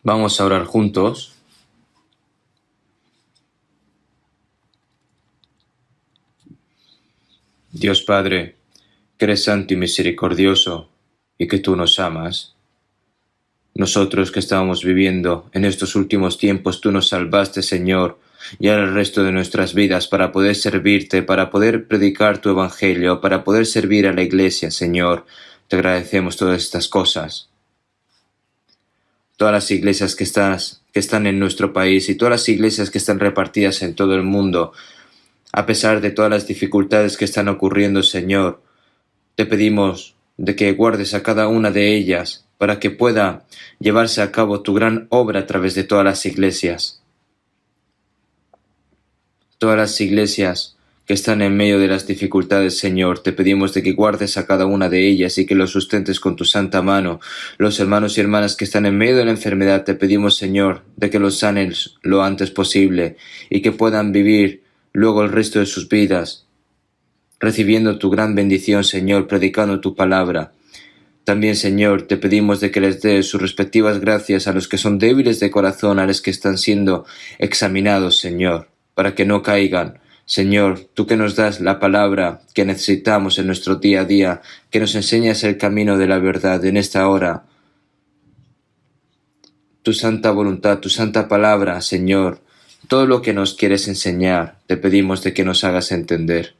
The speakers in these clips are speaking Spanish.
Vamos a orar juntos. Dios Padre, que eres santo y misericordioso y que tú nos amas. Nosotros que estábamos viviendo en estos últimos tiempos, tú nos salvaste, Señor, y ahora el resto de nuestras vidas para poder servirte, para poder predicar tu evangelio, para poder servir a la iglesia, Señor. Te agradecemos todas estas cosas. Todas las iglesias que están en nuestro país y todas las iglesias que están repartidas en todo el mundo, a pesar de todas las dificultades que están ocurriendo, Señor, te pedimos de que guardes a cada una de ellas para que pueda llevarse a cabo tu gran obra a través de todas las iglesias. Todas las iglesias que están en medio de las dificultades, Señor, te pedimos de que guardes a cada una de ellas y que los sustentes con tu santa mano. Los hermanos y hermanas que están en medio de la enfermedad, te pedimos, Señor, de que los sanes lo antes posible y que puedan vivir luego el resto de sus vidas recibiendo tu gran bendición, Señor, predicando tu palabra. También, Señor, te pedimos de que les des sus respectivas gracias a los que son débiles de corazón, a los que están siendo examinados, Señor, para que no caigan. Señor, tú que nos das la palabra que necesitamos en nuestro día a día, que nos enseñas el camino de la verdad en esta hora. Tu santa voluntad, tu santa palabra, Señor, todo lo que nos quieres enseñar, te pedimos de que nos hagas entender.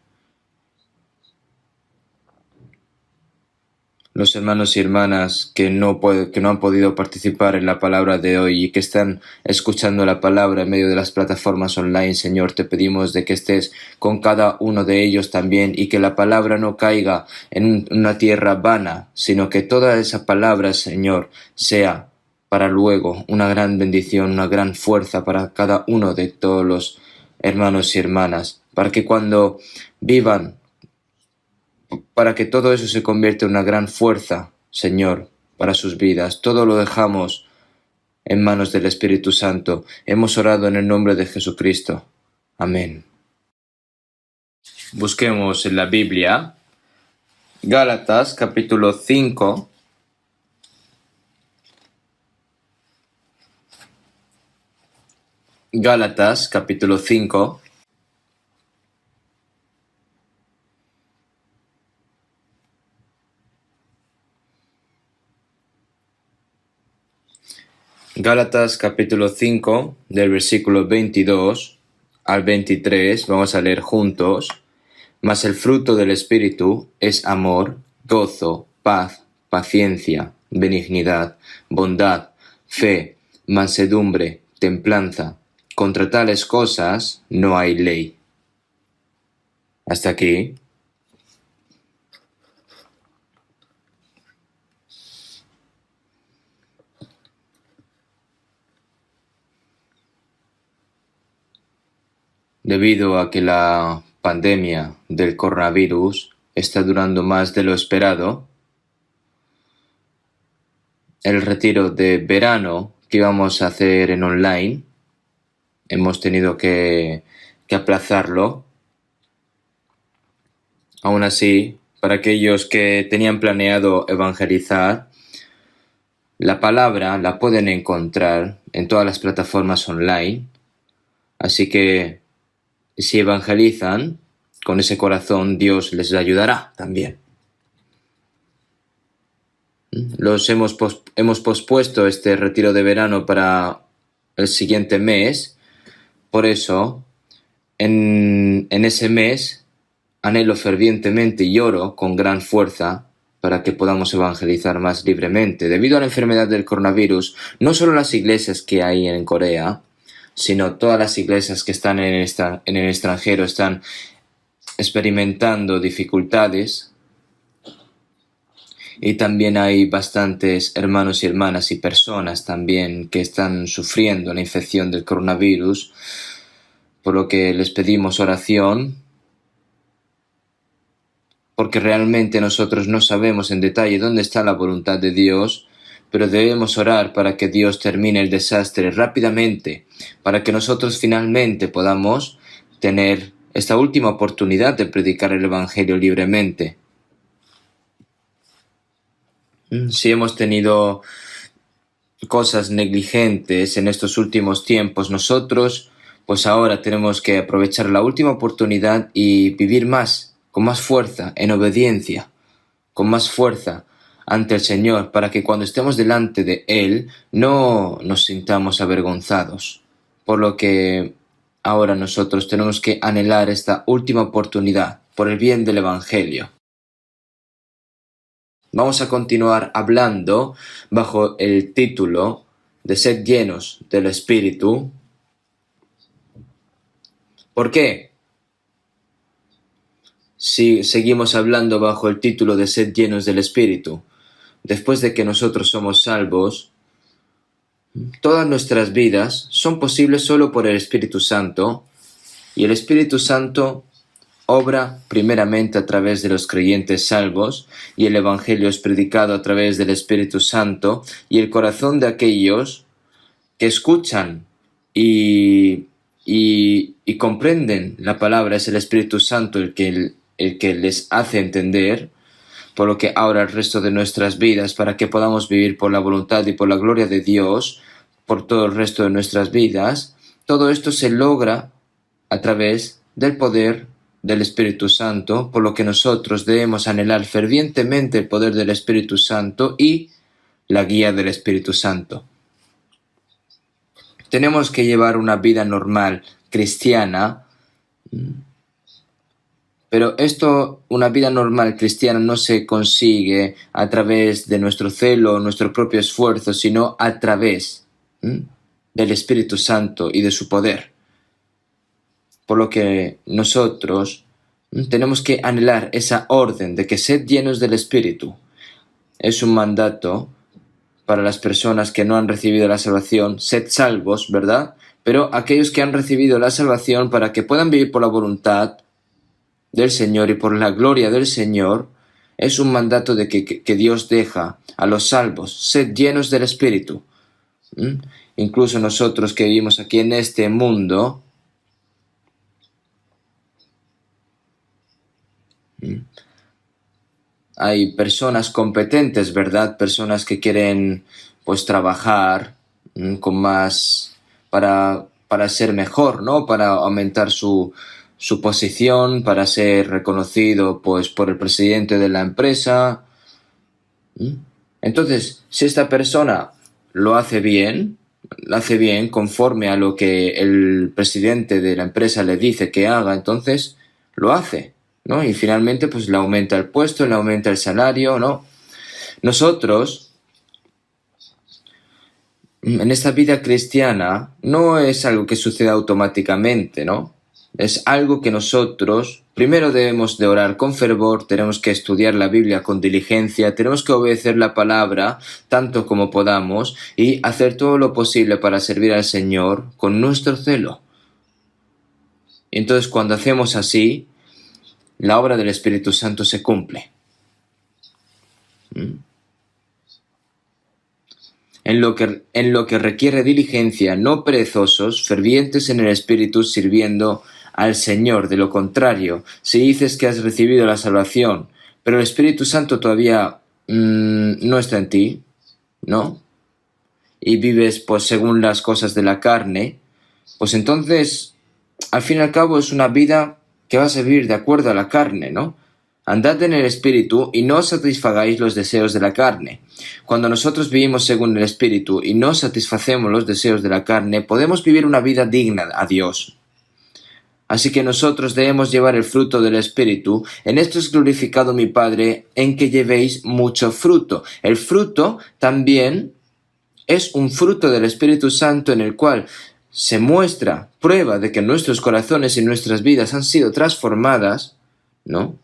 Los hermanos y hermanas que no han podido participar en la palabra de hoy y que están escuchando la palabra en medio de las plataformas online, Señor, te pedimos de que estés con cada uno de ellos también y que la palabra no caiga en una tierra vana, sino que toda esa palabra, Señor, sea para luego una gran bendición, una gran fuerza para cada uno de todos los hermanos y hermanas, para que cuando vivan, para que todo eso se convierta en una gran fuerza, Señor, para sus vidas. Todo lo dejamos en manos del Espíritu Santo. Hemos orado en el nombre de Jesucristo. Amén. Busquemos en la Biblia Gálatas capítulo 5. Gálatas capítulo 5. Gálatas capítulo 5, del versículo 22 al 23, vamos a leer juntos. Mas el fruto del Espíritu es amor, gozo, paz, paciencia, benignidad, bondad, fe, mansedumbre, templanza. Contra tales cosas no hay ley. Hasta aquí. Debido a que la pandemia del coronavirus está durando más de lo esperado, el retiro de verano que íbamos a hacer en online, hemos tenido que aplazarlo. Aún así, para aquellos que tenían planeado evangelizar, la palabra la pueden encontrar en todas las plataformas online. Así que si evangelizan con ese corazón, Dios les ayudará también. Hemos pospuesto este retiro de verano para el siguiente mes. Por eso, en ese mes, anhelo fervientemente y oro con gran fuerza para que podamos evangelizar más libremente. Debido a la enfermedad del coronavirus, no solo las iglesias que hay en Corea, sino todas las iglesias que están en el extranjero están experimentando dificultades. Y también hay bastantes hermanos y hermanas y personas también que están sufriendo la infección del coronavirus, por lo que les pedimos oración, porque realmente nosotros no sabemos en detalle dónde está la voluntad de Dios, pero debemos orar para que Dios termine el desastre rápidamente, para que nosotros finalmente podamos tener esta última oportunidad de predicar el Evangelio libremente. Si hemos tenido cosas negligentes en estos últimos tiempos, nosotros pues ahora tenemos que aprovechar la última oportunidad y vivir más, con más fuerza, en obediencia, con más fuerza ante el Señor, para que cuando estemos delante de Él no nos sintamos avergonzados. Por lo que ahora nosotros tenemos que anhelar esta última oportunidad por el bien del Evangelio. Vamos a continuar hablando bajo el título de Sed llenos del Espíritu. ¿Por qué? Si seguimos hablando bajo el título de Sed llenos del Espíritu, después de que nosotros somos salvos, todas nuestras vidas son posibles solo por el Espíritu Santo, y el Espíritu Santo obra primeramente a través de los creyentes salvos, y el Evangelio es predicado a través del Espíritu Santo, y el corazón de aquellos que escuchan y comprenden la palabra es el Espíritu Santo el que les hace entender, por lo que ahora el resto de nuestras vidas, para que podamos vivir por la voluntad y por la gloria de Dios, por todo el resto de nuestras vidas, todo esto se logra a través del poder del Espíritu Santo, por lo que nosotros debemos anhelar fervientemente el poder del Espíritu Santo y la guía del Espíritu Santo. Tenemos que llevar una vida normal, cristiana, pero una vida normal cristiana no se consigue a través de nuestro celo o nuestro propio esfuerzo, sino a través del Espíritu Santo y de su poder. Por lo que nosotros tenemos que anhelar esa orden de que sed llenos del Espíritu. Es un mandato para las personas que no han recibido la salvación, sed salvos, ¿verdad? Pero aquellos que han recibido la salvación, para que puedan vivir por la voluntad del Señor y por la gloria del Señor, es un mandato de que Dios deja a los salvos, sed llenos del Espíritu. Incluso nosotros que vivimos aquí en este mundo, hay personas competentes, ¿verdad? Personas que quieren pues trabajar con más para ser mejor, ¿no? Para aumentar su posición, para ser reconocido pues por el presidente de la empresa. Entonces, si esta persona lo hace bien conforme a lo que el presidente de la empresa le dice que haga, entonces lo hace, ¿no? Y finalmente pues le aumenta el puesto, le aumenta el salario, ¿no? Nosotros, en esta vida cristiana, no es algo que suceda automáticamente, ¿no? Es algo que nosotros primero debemos de orar con fervor, tenemos que estudiar la Biblia con diligencia, tenemos que obedecer la palabra tanto como podamos y hacer todo lo posible para servir al Señor con nuestro celo. Entonces, cuando hacemos así, la obra del Espíritu Santo se cumple. En lo que requiere diligencia, no perezosos, fervientes en el Espíritu, sirviendo al Señor. De lo contrario, si dices que has recibido la salvación, pero el Espíritu Santo todavía no está en ti, ¿no? Y vives pues según las cosas de la carne, pues entonces, al fin y al cabo, es una vida que vas a vivir de acuerdo a la carne, ¿no? Andad en el Espíritu y no satisfagáis los deseos de la carne. Cuando nosotros vivimos según el Espíritu y no satisfacemos los deseos de la carne, podemos vivir una vida digna a Dios. Así que nosotros debemos llevar el fruto del Espíritu. En esto es glorificado mi Padre, en que llevéis mucho fruto. El fruto también es un fruto del Espíritu Santo en el cual se muestra prueba de que nuestros corazones y nuestras vidas han sido transformadas, ¿no?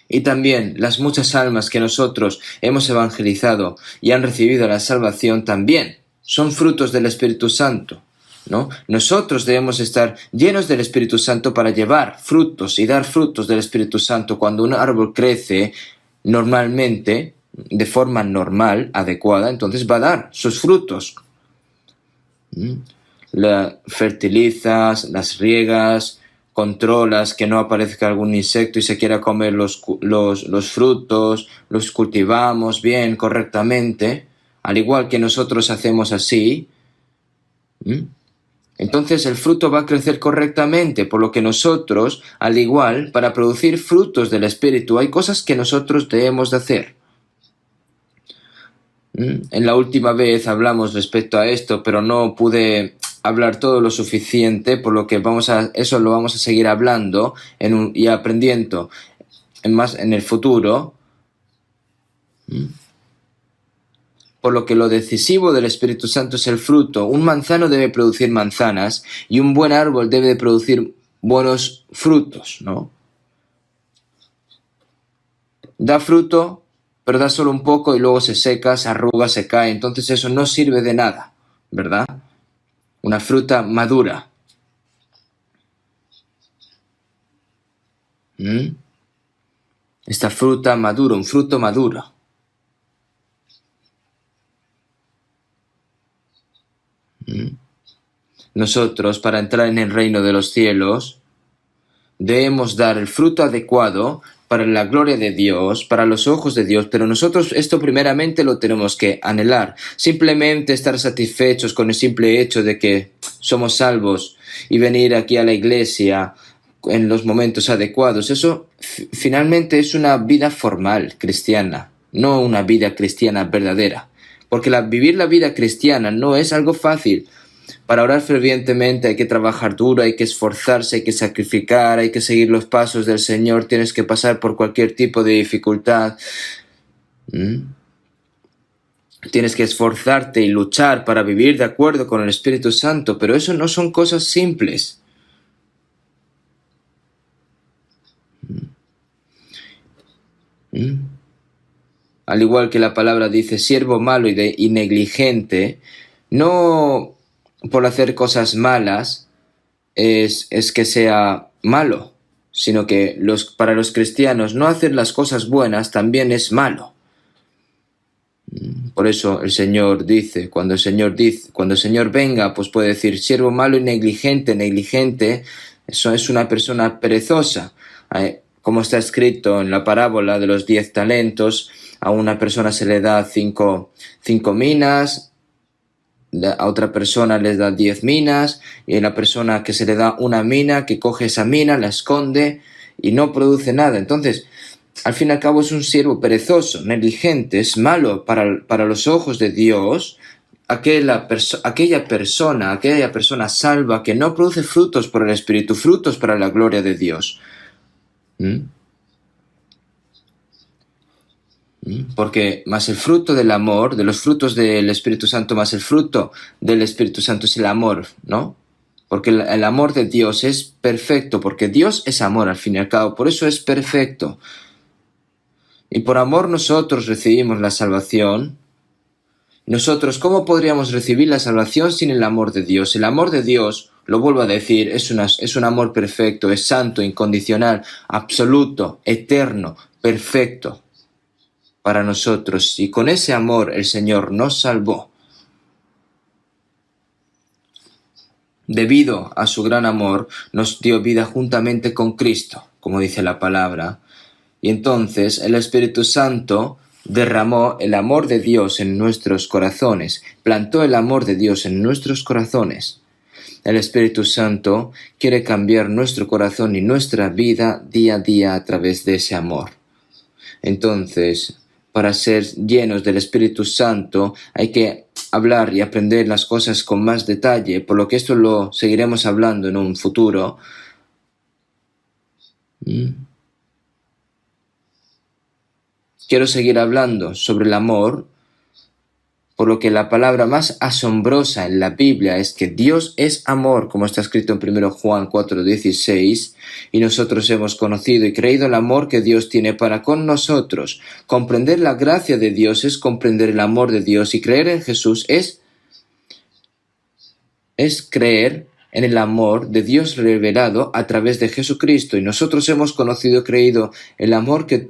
Y también las muchas almas que nosotros hemos evangelizado y han recibido la salvación también son frutos del Espíritu Santo, ¿no? Nosotros debemos estar llenos del Espíritu Santo para llevar frutos y dar frutos del Espíritu Santo. Cuando un árbol crece normalmente, de forma normal, adecuada, entonces va a dar sus frutos. La fertilizas, las riegas, controlas que no aparezca algún insecto y se quiera comer los frutos, los cultivamos bien, correctamente. al igual que nosotros hacemos así, entonces el fruto va a crecer correctamente, por lo que nosotros, al igual, para producir frutos del Espíritu, hay cosas que nosotros debemos de hacer. En la última vez hablamos respecto a esto, pero no pude hablar todo lo suficiente, por lo que eso lo vamos a seguir hablando y aprendiendo más en el futuro. Por lo que lo decisivo del Espíritu Santo es el fruto. Un manzano debe producir manzanas y un buen árbol debe de producir buenos frutos, ¿no? Da fruto, pero da solo un poco y luego se seca, se arruga, se cae. Entonces eso no sirve de nada, ¿verdad? Una fruta madura. Esta fruta madura, un fruto maduro. Nosotros, para entrar en el reino de los cielos, debemos dar el fruto adecuado para la gloria de Dios, para los ojos de Dios, pero nosotros esto primeramente lo tenemos que anhelar. Simplemente estar satisfechos con el simple hecho de que somos salvos y venir aquí a la iglesia en los momentos adecuados, eso finalmente es una vida formal cristiana, no una vida cristiana verdadera. Porque vivir la vida cristiana no es algo fácil. Para orar fervientemente hay que trabajar duro, hay que esforzarse, hay que sacrificar, hay que seguir los pasos del Señor, tienes que pasar por cualquier tipo de dificultad. Tienes que esforzarte y luchar para vivir de acuerdo con el Espíritu Santo, pero eso no son cosas simples. Al igual que la palabra dice, siervo malo y negligente, no por hacer cosas malas es que sea malo, sino que para los cristianos no hacer las cosas buenas también es malo. Por eso el Señor dice, cuando el Señor venga, pues puede decir, siervo malo y negligente, eso es una persona perezosa. Como está escrito en la parábola de los 10 talentos, a una persona se le da 5 minas, a otra persona les da 10 minas, y a la persona que se le da una mina, que coge esa mina, la esconde y no produce nada. Entonces, al fin y al cabo es un siervo perezoso, negligente, es malo para los ojos de Dios, aquella persona salva que no produce frutos por el Espíritu, frutos para la gloria de Dios. Porque más el fruto del amor, de los frutos del Espíritu Santo, más el fruto del Espíritu Santo es el amor, ¿no? Porque el amor de Dios es perfecto, porque Dios es amor al fin y al cabo, por eso es perfecto. Y por amor nosotros recibimos la salvación. Nosotros, ¿cómo podríamos recibir la salvación sin el amor de Dios? El amor de Dios, lo vuelvo a decir, es un amor perfecto, es santo, incondicional, absoluto, eterno, perfecto para nosotros. Y con ese amor el Señor nos salvó. Debido a su gran amor, nos dio vida juntamente con Cristo, como dice la palabra. Y entonces el Espíritu Santo derramó el amor de Dios en nuestros corazones, plantó el amor de Dios en nuestros corazones. El Espíritu Santo quiere cambiar nuestro corazón y nuestra vida día a día a través de ese amor. Entonces, para ser llenos del Espíritu Santo hay que hablar y aprender las cosas con más detalle, por lo que esto lo seguiremos hablando en un futuro. Quiero seguir hablando sobre el amor, por lo que la palabra más asombrosa en la Biblia es que Dios es amor, como está escrito en 1 Juan 4:16, y nosotros hemos conocido y creído el amor que Dios tiene para con nosotros. Comprender la gracia de Dios es comprender el amor de Dios, y creer en Jesús es creer en el amor de Dios revelado a través de Jesucristo, y nosotros hemos conocido y creído el amor que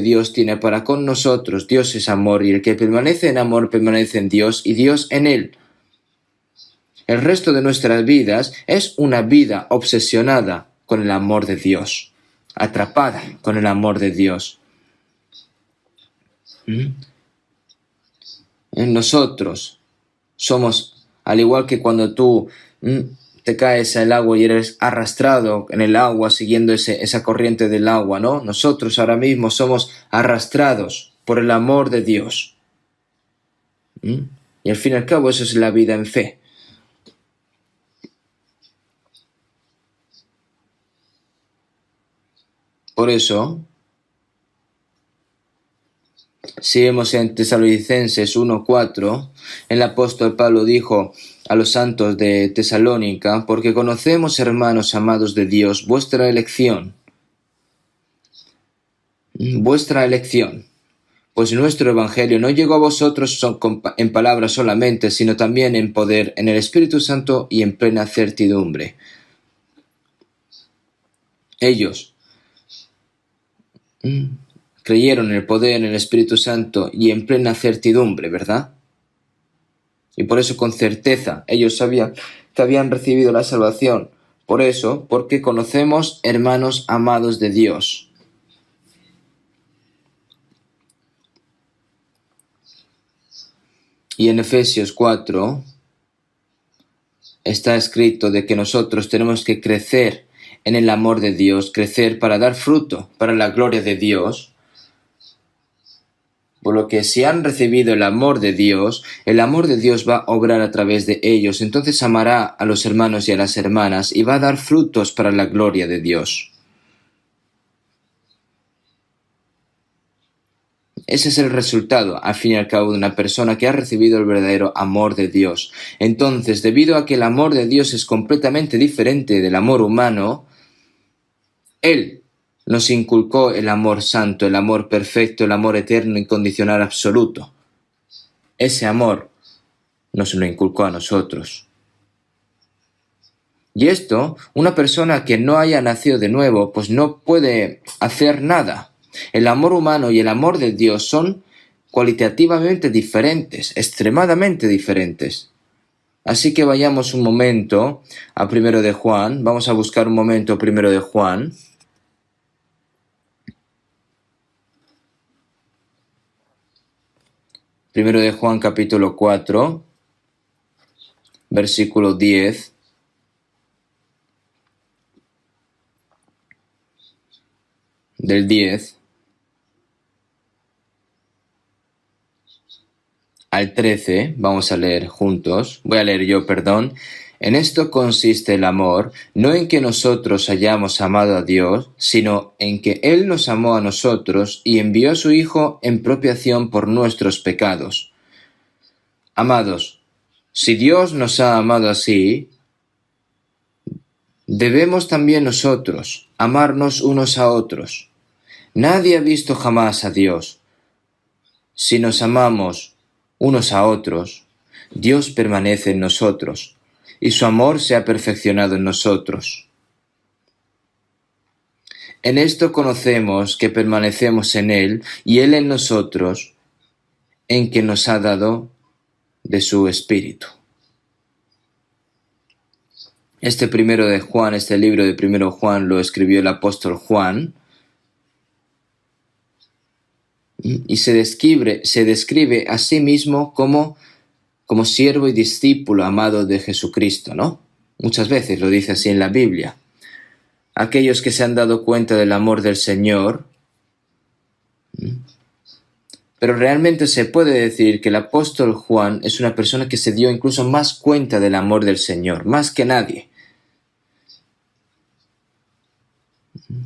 Dios tiene para con nosotros. Dios es amor, y el que permanece en amor permanece en Dios y Dios en él. El resto de nuestras vidas es una vida obsesionada con el amor de Dios, atrapada con el amor de Dios. Nosotros somos, al igual que cuando tú te caes al agua y eres arrastrado en el agua siguiendo esa corriente del agua, ¿no? Nosotros ahora mismo somos arrastrados por el amor de Dios. Y al fin y al cabo eso es la vida en fe. Por eso, si vemos en Tesalonicenses 1:4, el apóstol Pablo dijo a los santos de Tesalónica: porque conocemos, hermanos amados de Dios, vuestra elección, pues nuestro evangelio no llegó a vosotros en palabras solamente, sino también en poder, en el Espíritu Santo y en plena certidumbre. Ellos creyeron en el poder, en el Espíritu Santo y en plena certidumbre, ¿verdad? Y por eso con certeza ellos sabían que habían recibido la salvación. Por eso, porque conocemos, hermanos amados de Dios. Y en Efesios 4 está escrito de que nosotros tenemos que crecer en el amor de Dios, crecer para dar fruto, para la gloria de Dios. Por lo que si han recibido el amor de Dios va a obrar a través de ellos. Entonces amará a los hermanos y a las hermanas y va a dar frutos para la gloria de Dios. Ese es el resultado, al fin y al cabo, de una persona que ha recibido el verdadero amor de Dios. Entonces, debido a que el amor de Dios es completamente diferente del amor humano, Él nos inculcó el amor santo, el amor perfecto, el amor eterno, incondicional, absoluto. Ese amor nos lo inculcó a nosotros. Y esto, una persona que no haya nacido de nuevo, pues no puede hacer nada. El amor humano y el amor de Dios son cualitativamente diferentes, extremadamente diferentes. Así que vayamos un momento a 1 de Juan, vamos a buscar un momento 1 de Juan. Primero de Juan capítulo 4, versículo 10. Del 10 al 13, vamos a leer juntos. Voy a leer yo, perdón. En esto consiste el amor, no en que nosotros hayamos amado a Dios, sino en que Él nos amó a nosotros y envió a su Hijo en propiciación por nuestros pecados. Amados, si Dios nos ha amado así, debemos también nosotros amarnos unos a otros. Nadie ha visto jamás a Dios. Si nos amamos unos a otros, Dios permanece en nosotros, y su amor se ha perfeccionado en nosotros. En esto conocemos que permanecemos en Él, y Él en nosotros, en que nos ha dado de su Espíritu. Este libro de 1 Juan lo escribió el apóstol Juan, y se describe a sí mismo como siervo y discípulo amado de Jesucristo, ¿no? Muchas veces lo dice así en la Biblia. Aquellos que se han dado cuenta del amor del Señor, pero realmente se puede decir que el apóstol Juan es una persona que se dio incluso más cuenta del amor del Señor, más que nadie.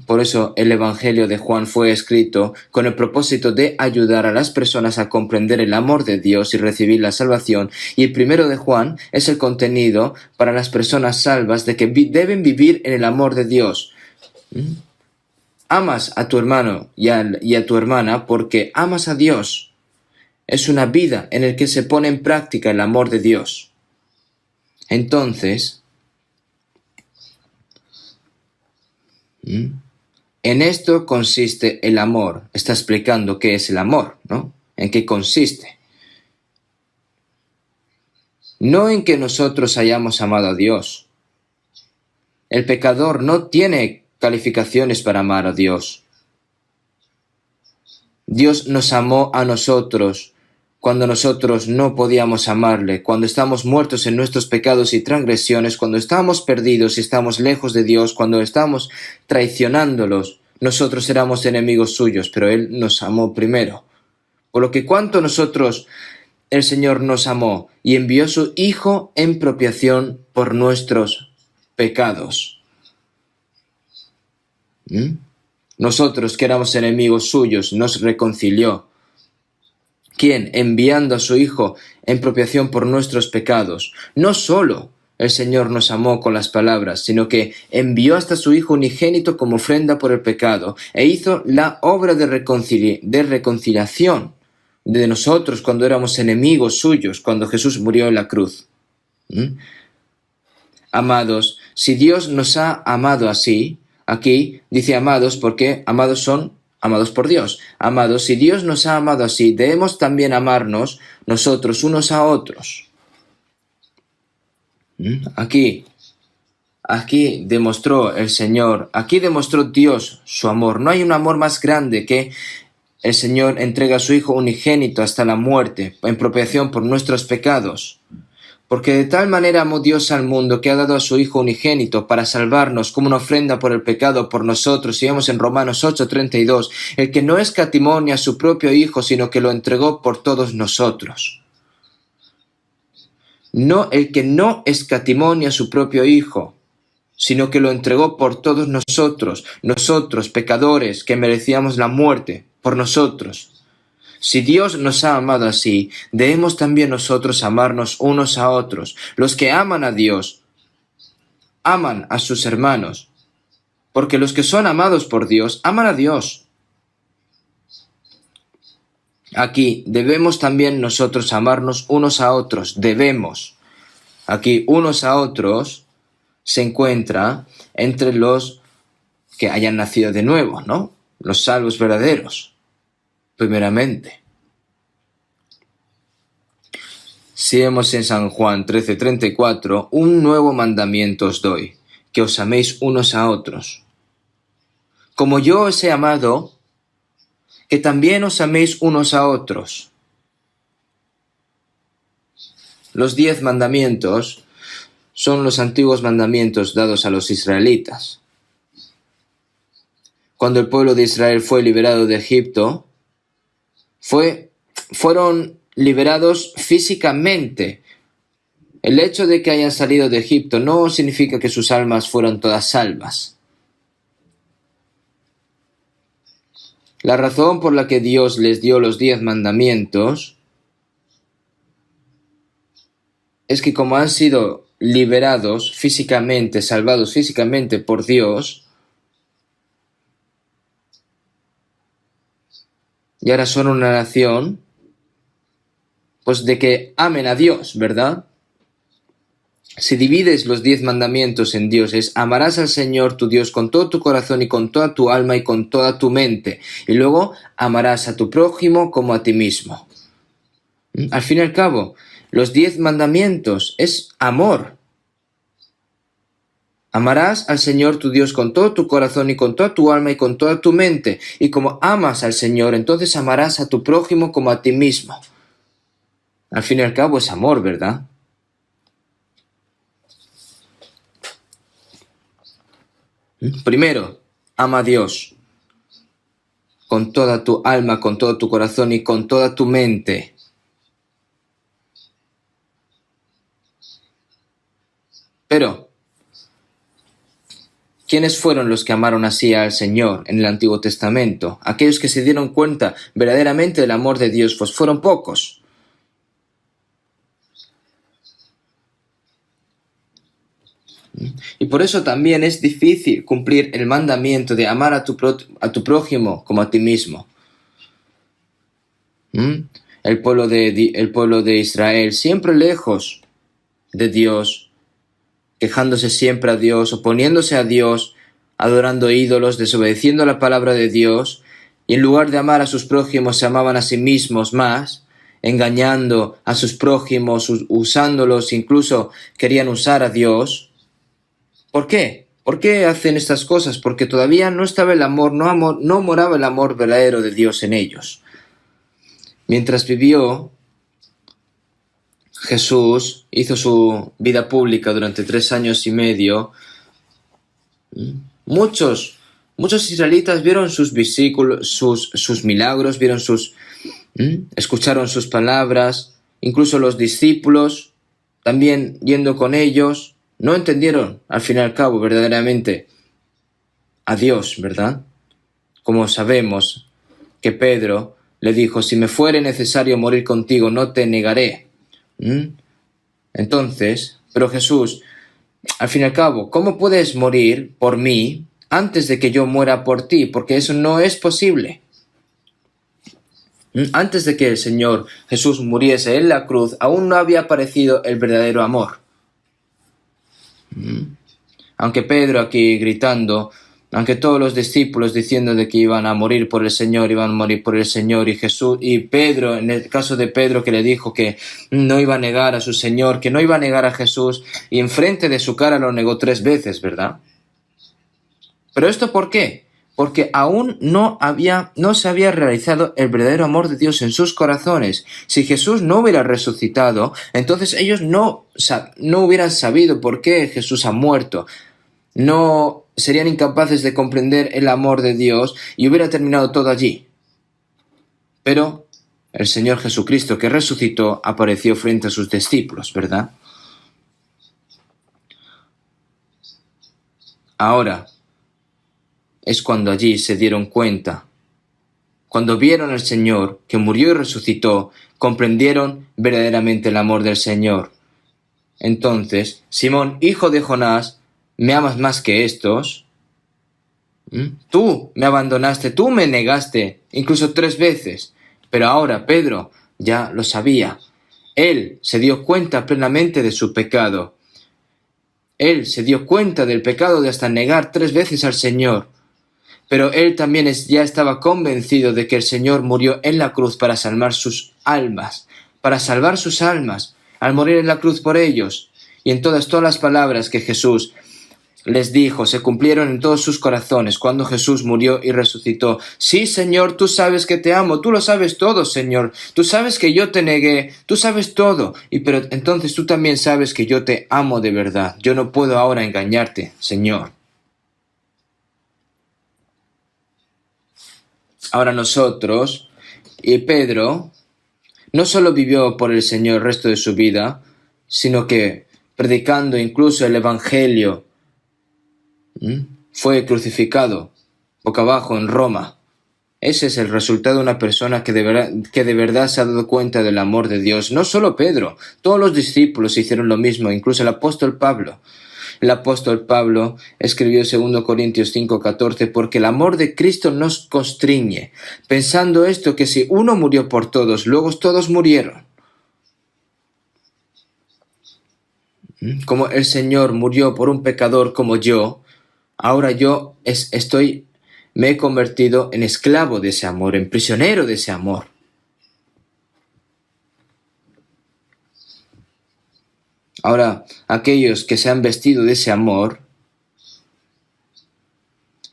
Por eso el Evangelio de Juan fue escrito con el propósito de ayudar a las personas a comprender el amor de Dios y recibir la salvación. Y el 1 de Juan es el contenido para las personas salvas de que deben vivir en el amor de Dios. Amas a tu hermano y a tu hermana porque amas a Dios. Es una vida en la que se pone en práctica el amor de Dios. Entonces, en esto consiste el amor. Está explicando qué es el amor, ¿no? ¿En qué consiste? No en que nosotros hayamos amado a Dios. El pecador no tiene calificaciones para amar a Dios. Dios nos amó a nosotros cuando nosotros no podíamos amarle, cuando estamos muertos en nuestros pecados y transgresiones, cuando estamos perdidos y estamos lejos de Dios, cuando estamos traicionándolos, nosotros éramos enemigos suyos, pero Él nos amó primero. Por lo que cuánto nosotros el Señor nos amó y envió a su Hijo en propiciación por nuestros pecados. Nosotros que éramos enemigos suyos nos reconcilió. ¿Quién? Enviando a su Hijo en propiciación por nuestros pecados. No solo el Señor nos amó con las palabras, sino que envió hasta su Hijo unigénito como ofrenda por el pecado e hizo la obra de reconciliación de nosotros cuando éramos enemigos suyos, cuando Jesús murió en la cruz. Amados, si Dios nos ha amado así, aquí dice amados porque amados son amados por Dios. Amados, si Dios nos ha amado así, debemos también amarnos nosotros unos a otros. Aquí demostró el Señor, aquí demostró Dios su amor. No hay un amor más grande que el Señor entrega a su Hijo unigénito hasta la muerte, en propiciación por nuestros pecados. Porque de tal manera amó Dios al mundo que ha dado a su Hijo unigénito para salvarnos como una ofrenda por el pecado por nosotros. Y vemos en Romanos 8:32, el que no escatimó ni a su propio Hijo, sino que lo entregó por todos nosotros. No, el que no escatimó ni a su propio Hijo, sino que lo entregó por todos nosotros, pecadores que merecíamos la muerte, por nosotros. Si Dios nos ha amado así, debemos también nosotros amarnos unos a otros. Los que aman a Dios, aman a sus hermanos, porque los que son amados por Dios, aman a Dios. Aquí debemos también nosotros amarnos unos a otros, debemos. Aquí unos a otros se encuentra entre los que hayan nacido de nuevo, ¿no? Los salvos verdaderos. Primeramente, si vemos en San Juan 13:34, un nuevo mandamiento os doy, que os améis unos a otros. Como yo os he amado, que también os améis unos a otros. Los 10 mandamientos son los antiguos mandamientos dados a los israelitas. Cuando el pueblo de Israel fue liberado de Egipto, fueron liberados físicamente. El hecho de que hayan salido de Egipto no significa que sus almas fueron todas salvas. La razón por la que Dios les dio los 10 mandamientos es que como han sido liberados físicamente, salvados físicamente por Dios, y ahora son una nación, pues de que amen a Dios, ¿verdad? Si divides los 10 mandamientos en Dios, es amarás al Señor tu Dios con todo tu corazón y con toda tu alma y con toda tu mente. Y luego amarás a tu prójimo como a ti mismo. Al fin y al cabo, los 10 mandamientos es amor. Amarás al Señor tu Dios con todo tu corazón y con toda tu alma y con toda tu mente. Y como amas al Señor, entonces amarás a tu prójimo como a ti mismo. Al fin y al cabo es amor, ¿verdad? Primero, ama a Dios con toda tu alma, con todo tu corazón y con toda tu mente. Pero, ¿quiénes fueron los que amaron así al Señor en el Antiguo Testamento? Aquellos que se dieron cuenta verdaderamente del amor de Dios, pues fueron pocos. Y por eso también es difícil cumplir el mandamiento de amar a tu prójimo como a ti mismo. El pueblo de Israel, siempre lejos de Dios, quejándose siempre a Dios, oponiéndose a Dios, adorando ídolos, desobedeciendo la palabra de Dios, y en lugar de amar a sus prójimos se amaban a sí mismos más, engañando a sus prójimos, usándolos, incluso querían usar a Dios. ¿Por qué? ¿Por qué hacen estas cosas? Porque todavía no estaba el amor, no moraba el amor verdadero de Dios en ellos. Mientras vivió Jesús hizo su vida pública durante 3 años y medio, muchos israelitas vieron sus versículos, sus milagros, escucharon sus palabras, incluso los discípulos, también yendo con ellos, no entendieron al fin y al cabo verdaderamente a Dios, ¿verdad? Como sabemos que Pedro le dijo, si me fuere necesario morir contigo, no te negaré. Entonces, pero Jesús, al fin y al cabo, ¿cómo puedes morir por mí antes de que yo muera por ti? Porque eso no es posible. Antes de que el Señor Jesús muriese en la cruz, aún no había aparecido el verdadero amor. Aunque Pedro aquí gritando, aunque todos los discípulos diciendo de que iban a morir por el Señor, y Jesús, y Pedro, en el caso de Pedro que le dijo que no iba a negar a su Señor, que no iba a negar a Jesús, y enfrente de su cara lo negó 3 veces, ¿verdad? ¿Pero esto por qué? Porque aún no se había realizado el verdadero amor de Dios en sus corazones. Si Jesús no hubiera resucitado, entonces ellos no hubieran sabido por qué Jesús ha muerto. No serían incapaces de comprender el amor de Dios y hubiera terminado todo allí. Pero el Señor Jesucristo que resucitó apareció frente a sus discípulos, ¿verdad? Ahora es cuando allí se dieron cuenta. Cuando vieron al Señor que murió y resucitó, comprendieron verdaderamente el amor del Señor. Entonces, Simón, hijo de Jonás, ¿me amas más que estos? Tú me abandonaste, tú me negaste, incluso 3 veces. Pero ahora Pedro ya lo sabía. Él se dio cuenta plenamente de su pecado. Él se dio cuenta del pecado de hasta negar 3 veces al Señor. Pero él también ya estaba convencido de que el Señor murió en la cruz para salvar sus almas, al morir en la cruz por ellos. Y en todas las palabras que Jesús les dijo se cumplieron en todos sus corazones cuando Jesús murió y resucitó. Sí, Señor, tú sabes que te amo, tú lo sabes todo, Señor. Tú sabes que yo te negué, tú sabes todo. Pero entonces tú también sabes que yo te amo de verdad. Yo no puedo ahora engañarte, Señor. Ahora nosotros, y Pedro, no solo vivió por el Señor el resto de su vida, sino que predicando incluso el Evangelio, fue crucificado boca abajo en Roma. Ese es el resultado de una persona que de verdad se ha dado cuenta del amor de Dios. No solo Pedro, todos los discípulos hicieron lo mismo, incluso el apóstol Pablo. El apóstol Pablo escribió 2 Corintios 5:14, porque el amor de Cristo nos constriñe, pensando esto, que si uno murió por todos, luego todos murieron. Como el Señor murió por un pecador como yo, ahora yo me he convertido en esclavo de ese amor, en prisionero de ese amor. Ahora, aquellos que se han vestido de ese amor,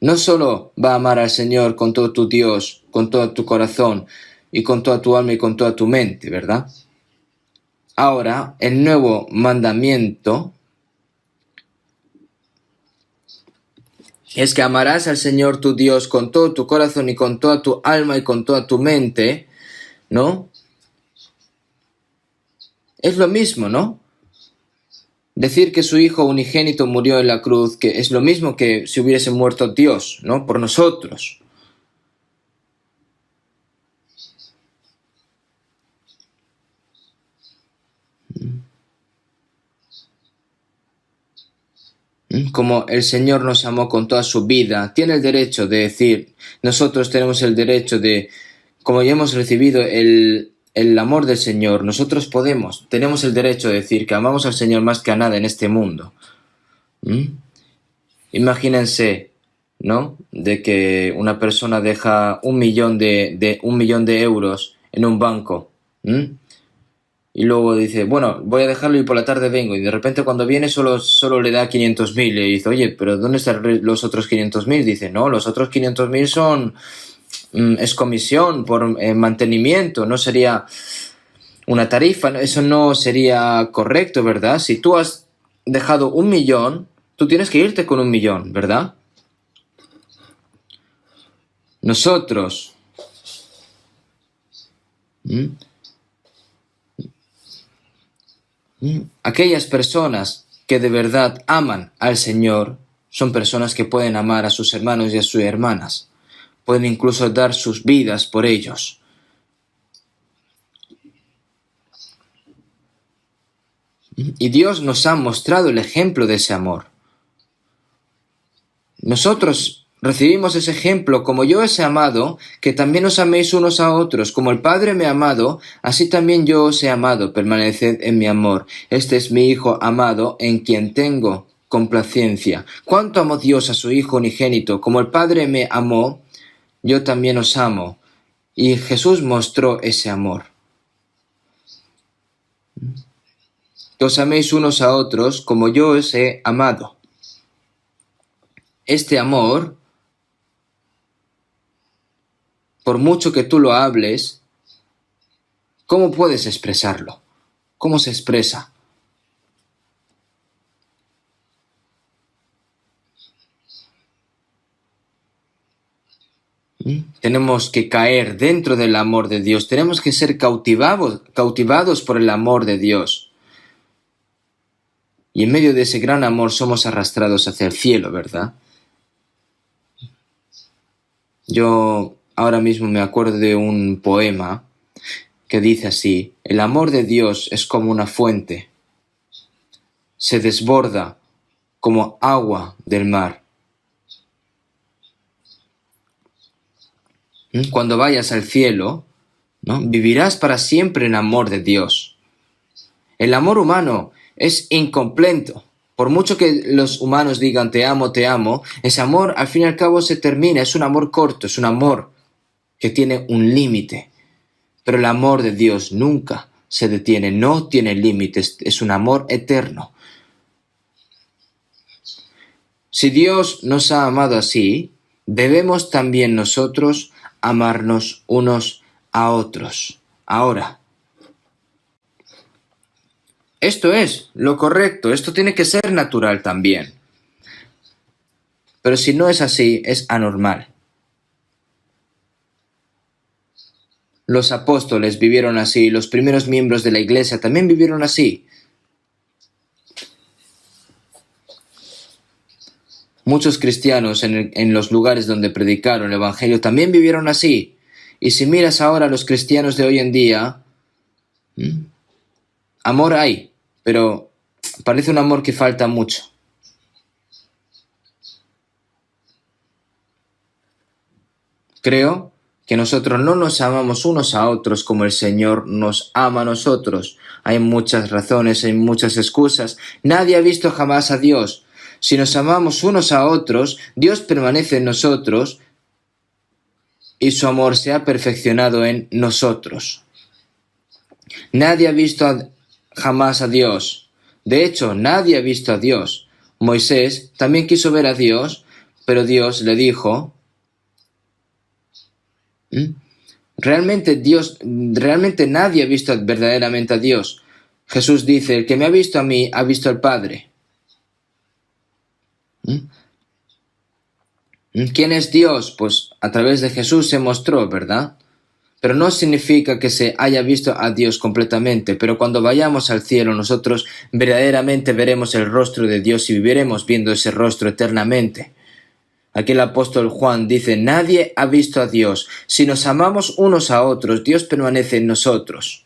no solo va a amar al Señor con todo tu Dios, con todo tu corazón, y con toda tu alma y con toda tu mente, ¿verdad? Ahora, el nuevo mandamiento es que amarás al Señor tu Dios con todo tu corazón y con toda tu alma y con toda tu mente, ¿no? Es lo mismo, ¿no? Decir que su Hijo unigénito murió en la cruz, que es lo mismo que si hubiese muerto Dios, ¿no? Por nosotros. Como el Señor nos amó con toda su vida, tiene el derecho de decir, nosotros tenemos el derecho de, como ya hemos recibido el amor del Señor, nosotros tenemos el derecho de decir que amamos al Señor más que a nada en este mundo. Imagínense, ¿no? De que una persona deja 1 millón de euros en un banco. Y luego dice, bueno, voy a dejarlo y por la tarde vengo. Y de repente cuando viene solo le da 500.000. Y dice, oye, pero ¿dónde están los otros 500.000? Dice, no, los otros 500.000 es comisión por mantenimiento. No sería una tarifa. Eso no sería correcto, ¿verdad? Si tú has dejado 1.000.000, tú tienes que irte con 1.000.000, ¿verdad? Nosotros, aquellas personas que de verdad aman al Señor, son personas que pueden amar a sus hermanos y a sus hermanas. Pueden incluso dar sus vidas por ellos. Y Dios nos ha mostrado el ejemplo de ese amor. Nosotros recibimos ese ejemplo: como yo os he amado, que también os améis unos a otros. Como el Padre me ha amado, así también yo os he amado. Permaneced en mi amor. Este es mi Hijo amado, en quien tengo complacencia. ¿Cuánto amó Dios a su Hijo unigénito? Como el Padre me amó, yo también os amo. Y Jesús mostró ese amor. Que os améis unos a otros como yo os he amado. Este amor, por mucho que tú lo hables, ¿cómo puedes expresarlo? ¿Cómo se expresa? Tenemos que caer dentro del amor de Dios. Tenemos que ser cautivados por el amor de Dios. Y en medio de ese gran amor somos arrastrados hacia el cielo, ¿verdad? Yo ahora mismo me acuerdo de un poema que dice así: el amor de Dios es como una fuente, se desborda como agua del mar. Cuando vayas al cielo, ¿no?, vivirás para siempre en amor de Dios. El amor humano es incompleto. Por mucho que los humanos digan te amo, ese amor al fin y al cabo se termina. Es un amor corto, es un amor que tiene un límite. Pero el amor de Dios nunca se detiene, no tiene límites, es un amor eterno. Si Dios nos ha amado así, debemos también nosotros amarnos unos a otros. Ahora, esto es lo correcto, esto tiene que ser natural también. Pero si no es así, es anormal. Los apóstoles vivieron así, los primeros miembros de la iglesia también vivieron así. Muchos cristianos en los lugares donde predicaron el Evangelio también vivieron así. Y si miras ahora a los cristianos de hoy en día, amor hay, pero parece un amor que falta mucho. Creo que nosotros no nos amamos unos a otros como el Señor nos ama a nosotros. Hay muchas razones, hay muchas excusas. Nadie ha visto jamás a Dios. Si nos amamos unos a otros, Dios permanece en nosotros y su amor se ha perfeccionado en nosotros. Nadie ha visto jamás a Dios. De hecho, nadie ha visto a Dios. Moisés también quiso ver a Dios, pero Dios le dijo: realmente nadie ha visto verdaderamente a Dios. Jesús dice: el que me ha visto a mí, ha visto al Padre. ¿Quién es Dios? Pues a través de Jesús se mostró, ¿verdad? Pero no significa que se haya visto a Dios completamente. Pero cuando vayamos al cielo, nosotros verdaderamente veremos el rostro de Dios y viviremos viendo ese rostro eternamente. Aquí el apóstol Juan dice: nadie ha visto a Dios. Si nos amamos unos a otros, Dios permanece en nosotros.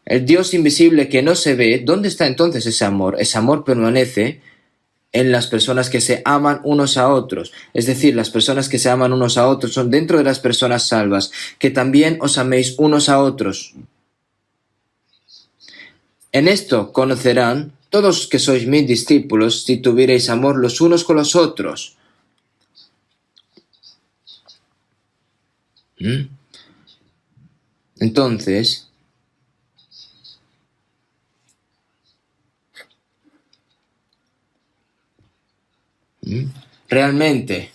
El Dios invisible que no se ve, ¿dónde está entonces ese amor? Ese amor permanece en las personas que se aman unos a otros. Es decir, las personas que se aman unos a otros son dentro de las personas salvas. Que también os améis unos a otros. En esto conocerán todos que sois mis discípulos, si tuvierais amor los unos con los otros. Entonces, realmente,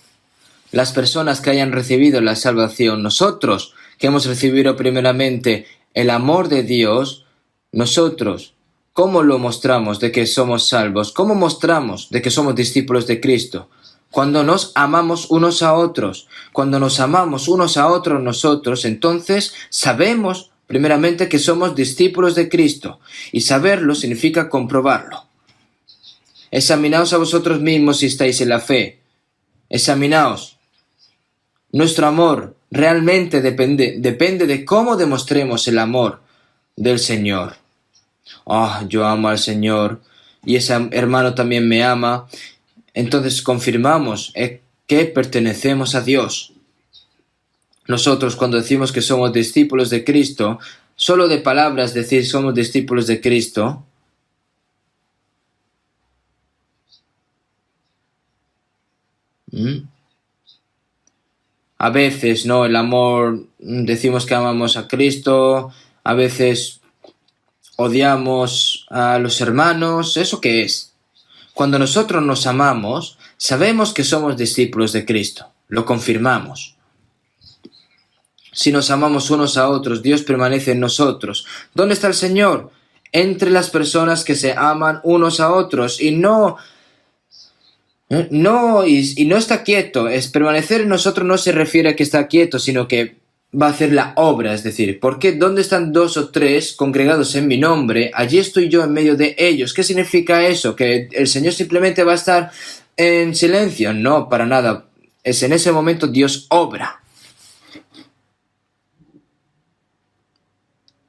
las personas que hayan recibido la salvación, nosotros que hemos recibido primeramente el amor de Dios, nosotros, ¿cómo lo mostramos de que somos salvos? ¿Cómo mostramos de que somos discípulos de Cristo? Cuando nos amamos unos a otros. Cuando nos amamos unos a otros nosotros, entonces sabemos primeramente que somos discípulos de Cristo. Y saberlo significa comprobarlo. Examinaos a vosotros mismos si estáis en la fe. Examinaos. Nuestro amor realmente depende de cómo demostremos el amor del Señor. Yo amo al Señor y ese hermano también me ama. Entonces confirmamos que pertenecemos a Dios. Nosotros cuando decimos que somos discípulos de Cristo, solo de palabras decir somos discípulos de Cristo, a veces, ¿no? El amor, decimos que amamos a Cristo, a veces odiamos a los hermanos. ¿Eso qué es? Cuando nosotros nos amamos, sabemos que somos discípulos de Cristo. Lo confirmamos. Si nos amamos unos a otros, Dios permanece en nosotros. ¿Dónde está el Señor? Entre las personas que se aman unos a otros y no está quieto. Permanecer en nosotros no se refiere a que está quieto, sino que va a hacer la obra. Es decir, ¿por qué? ¿Dónde están 2 o 3 congregados en mi nombre? Allí estoy yo en medio de ellos. ¿Qué significa eso? ¿Que el Señor simplemente va a estar en silencio? No, para nada. Es en ese momento Dios obra.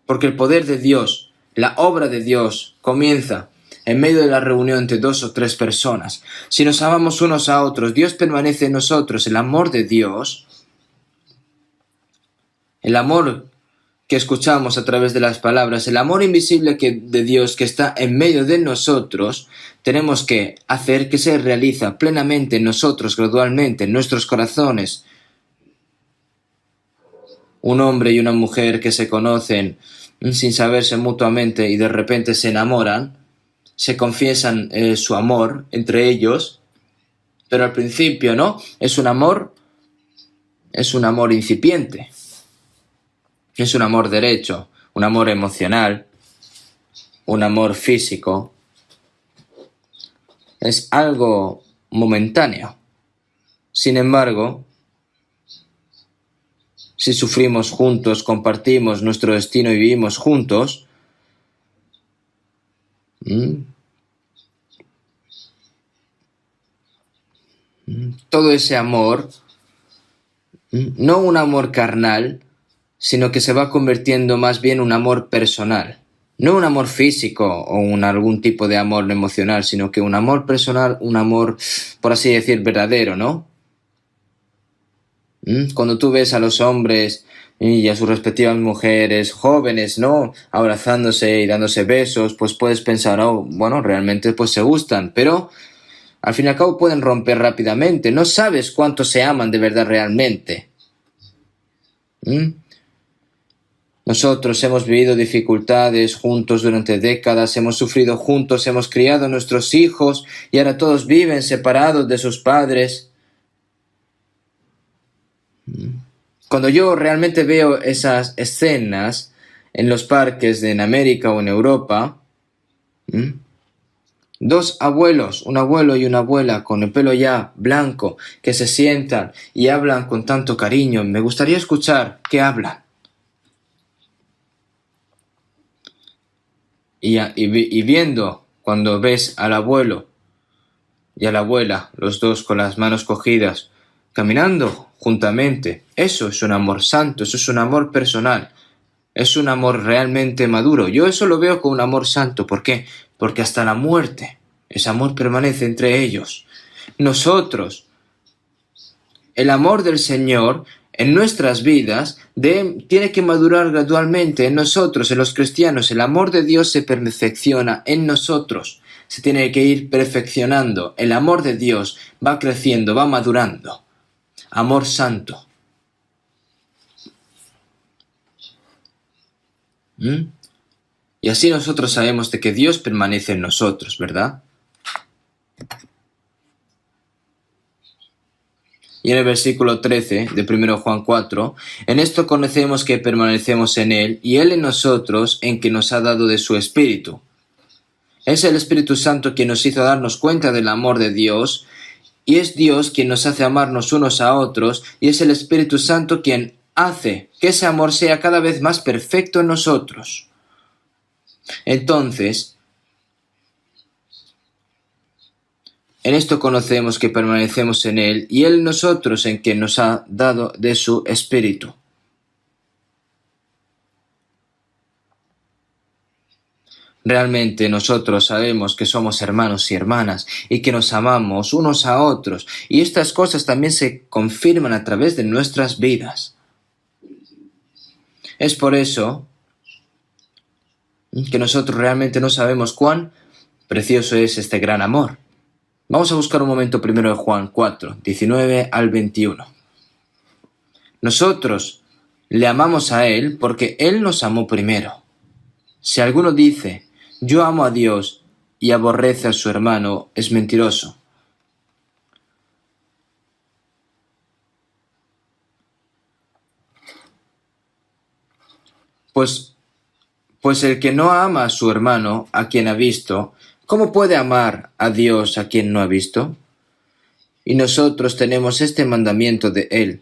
Porque el poder de Dios, la obra de Dios, comienza en medio de la reunión entre 2 o 3 personas. Si nos amamos unos a otros, Dios permanece en nosotros. El amor de Dios, el amor que escuchamos a través de las palabras, el amor invisible de Dios que está en medio de nosotros, tenemos que hacer que se realiza plenamente en nosotros, gradualmente, en nuestros corazones. Un hombre y una mujer que se conocen sin saberse mutuamente y de repente se enamoran, se confiesan su amor entre ellos, pero al principio, ¿no? Es un amor incipiente, es un amor derecho, un amor emocional, un amor físico, es algo momentáneo. Sin embargo, si sufrimos juntos, compartimos nuestro destino y vivimos juntos, todo ese amor, no un amor carnal, sino que se va convirtiendo más bien en un amor personal. No un amor físico o algún tipo de amor emocional, sino que un amor personal, un amor, por así decir, verdadero, ¿no? Cuando tú ves a los hombres y a sus respectivas mujeres jóvenes, ¿no? Abrazándose y dándose besos, pues puedes pensar, bueno, realmente pues se gustan, pero al fin y al cabo pueden romper rápidamente. No sabes cuánto se aman de verdad realmente. Nosotros hemos vivido dificultades juntos durante décadas, hemos sufrido juntos, hemos criado a nuestros hijos y ahora todos viven separados de sus padres. Cuando yo realmente veo esas escenas en los parques en América o en Europa, 2 abuelos, un abuelo y una abuela con el pelo ya blanco, que se sientan y hablan con tanto cariño, me gustaría escuchar qué hablan. Y viendo, cuando ves al abuelo y a la abuela, los dos con las manos cogidas, caminando juntamente, eso es un amor santo, eso es un amor personal, es un amor realmente maduro. Yo eso lo veo como un amor santo. ¿Por qué? Porque hasta la muerte, ese amor permanece entre ellos. Nosotros, el amor del Señor en nuestras vidas tiene que madurar gradualmente en nosotros, en los cristianos. El amor de Dios se perfecciona en nosotros. Se tiene que ir perfeccionando. El amor de Dios va creciendo, va madurando. Amor santo. Y así nosotros sabemos de que Dios permanece en nosotros, ¿verdad? Y en el versículo 13 de 1 Juan 4, en esto conocemos que permanecemos en Él y Él en nosotros, en que nos ha dado de su Espíritu. Es el Espíritu Santo quien nos hizo darnos cuenta del amor de Dios, y es Dios quien nos hace amarnos unos a otros, y es el Espíritu Santo quien hace que ese amor sea cada vez más perfecto en nosotros. Entonces, en esto conocemos que permanecemos en Él y Él en nosotros, en que nos ha dado de su Espíritu. Realmente nosotros sabemos que somos hermanos y hermanas y que nos amamos unos a otros, y estas cosas también se confirman a través de nuestras vidas. Es por eso que nosotros realmente no sabemos cuán precioso es este gran amor. Vamos a buscar un momento primero de Juan 4, 19 al 21. Nosotros le amamos a Él porque Él nos amó primero. Si alguno dice, yo amo a Dios y aborrece a su hermano, es mentiroso. Pues el que no ama a su hermano, a quien ha visto, ¿cómo puede amar a Dios a quien no ha visto? Y nosotros tenemos este mandamiento de Él: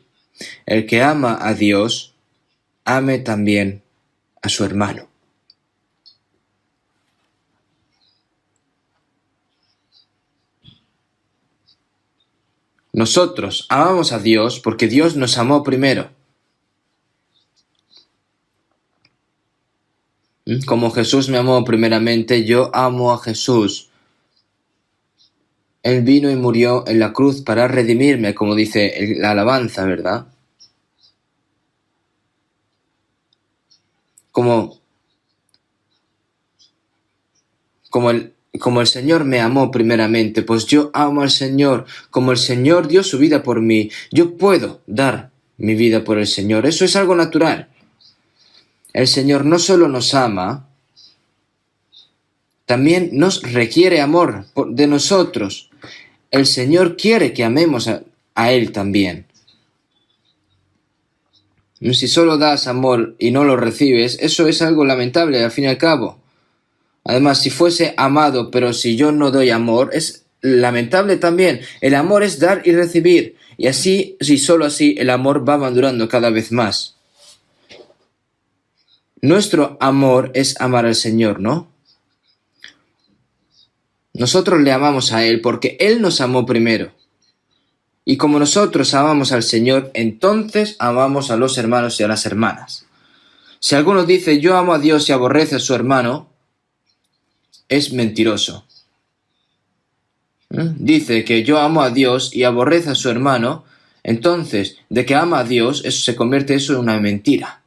el que ama a Dios, ame también a su hermano. Nosotros amamos a Dios porque Dios nos amó primero. Como Jesús me amó primeramente, yo amo a Jesús. Él vino y murió en la cruz para redimirme, como dice la alabanza, ¿verdad? Como el Señor me amó primeramente, pues yo amo al Señor. Como el Señor dio su vida por mí, yo puedo dar mi vida por el Señor. Eso es algo natural. El Señor no solo nos ama, también nos requiere amor de nosotros. El Señor quiere que amemos a Él también. Si solo das amor y no lo recibes, eso es algo lamentable al fin y al cabo. Además, si fuese amado, pero si yo no doy amor, es lamentable también. El amor es dar y recibir. Y así, si solo así, el amor va madurando cada vez más. Nuestro amor es amar al Señor, ¿no? Nosotros le amamos a Él porque Él nos amó primero. Y como nosotros amamos al Señor, entonces amamos a los hermanos y a las hermanas. Si alguno dice, yo amo a Dios y aborrece a su hermano, es mentiroso. Dice que yo amo a Dios y aborrece a su hermano, entonces, de que ama a Dios, eso se convierte en una mentira.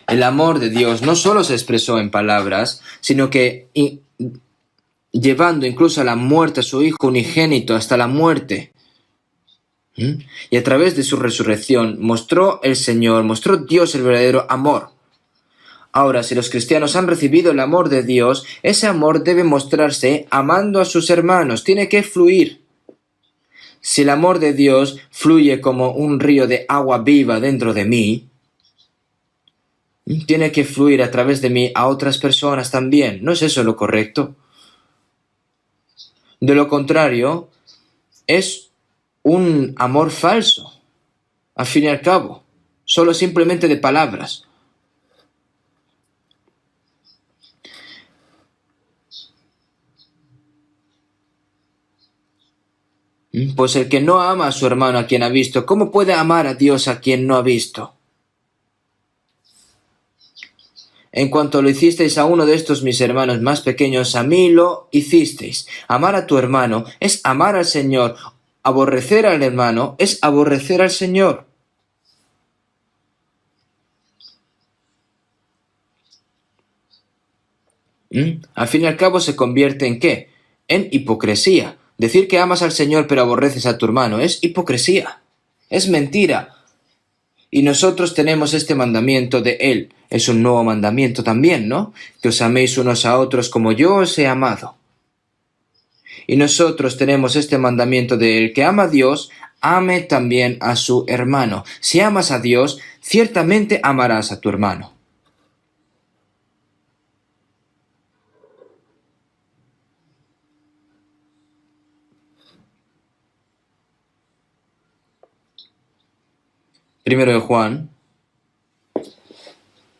El amor de Dios no solo se expresó en palabras, sino que llevando incluso a la muerte a su Hijo unigénito hasta la muerte. Y a través de su resurrección mostró Dios el verdadero amor. Ahora, si los cristianos han recibido el amor de Dios, ese amor debe mostrarse amando a sus hermanos, tiene que fluir. Si el amor de Dios fluye como un río de agua viva dentro de mí, tiene que fluir a través de mí a otras personas también. ¿No es eso lo correcto? De lo contrario, es un amor falso, al fin y al cabo, solo simplemente de palabras. Pues el que no ama a su hermano a quien ha visto, ¿cómo puede amar a Dios a quien no ha visto? En cuanto lo hicisteis a uno de estos mis hermanos más pequeños, a mí lo hicisteis. Amar a tu hermano es amar al Señor. Aborrecer al hermano es aborrecer al Señor. Al fin y al cabo se convierte ¿en qué? En hipocresía. Decir que amas al Señor pero aborreces a tu hermano es hipocresía. Es mentira. Y nosotros tenemos este mandamiento de Él. Es un nuevo mandamiento también, ¿no? Que os améis unos a otros como yo os he amado. Y nosotros tenemos este mandamiento de el que ama a Dios, ame también a su hermano. Si amas a Dios, ciertamente amarás a tu hermano. Primero de Juan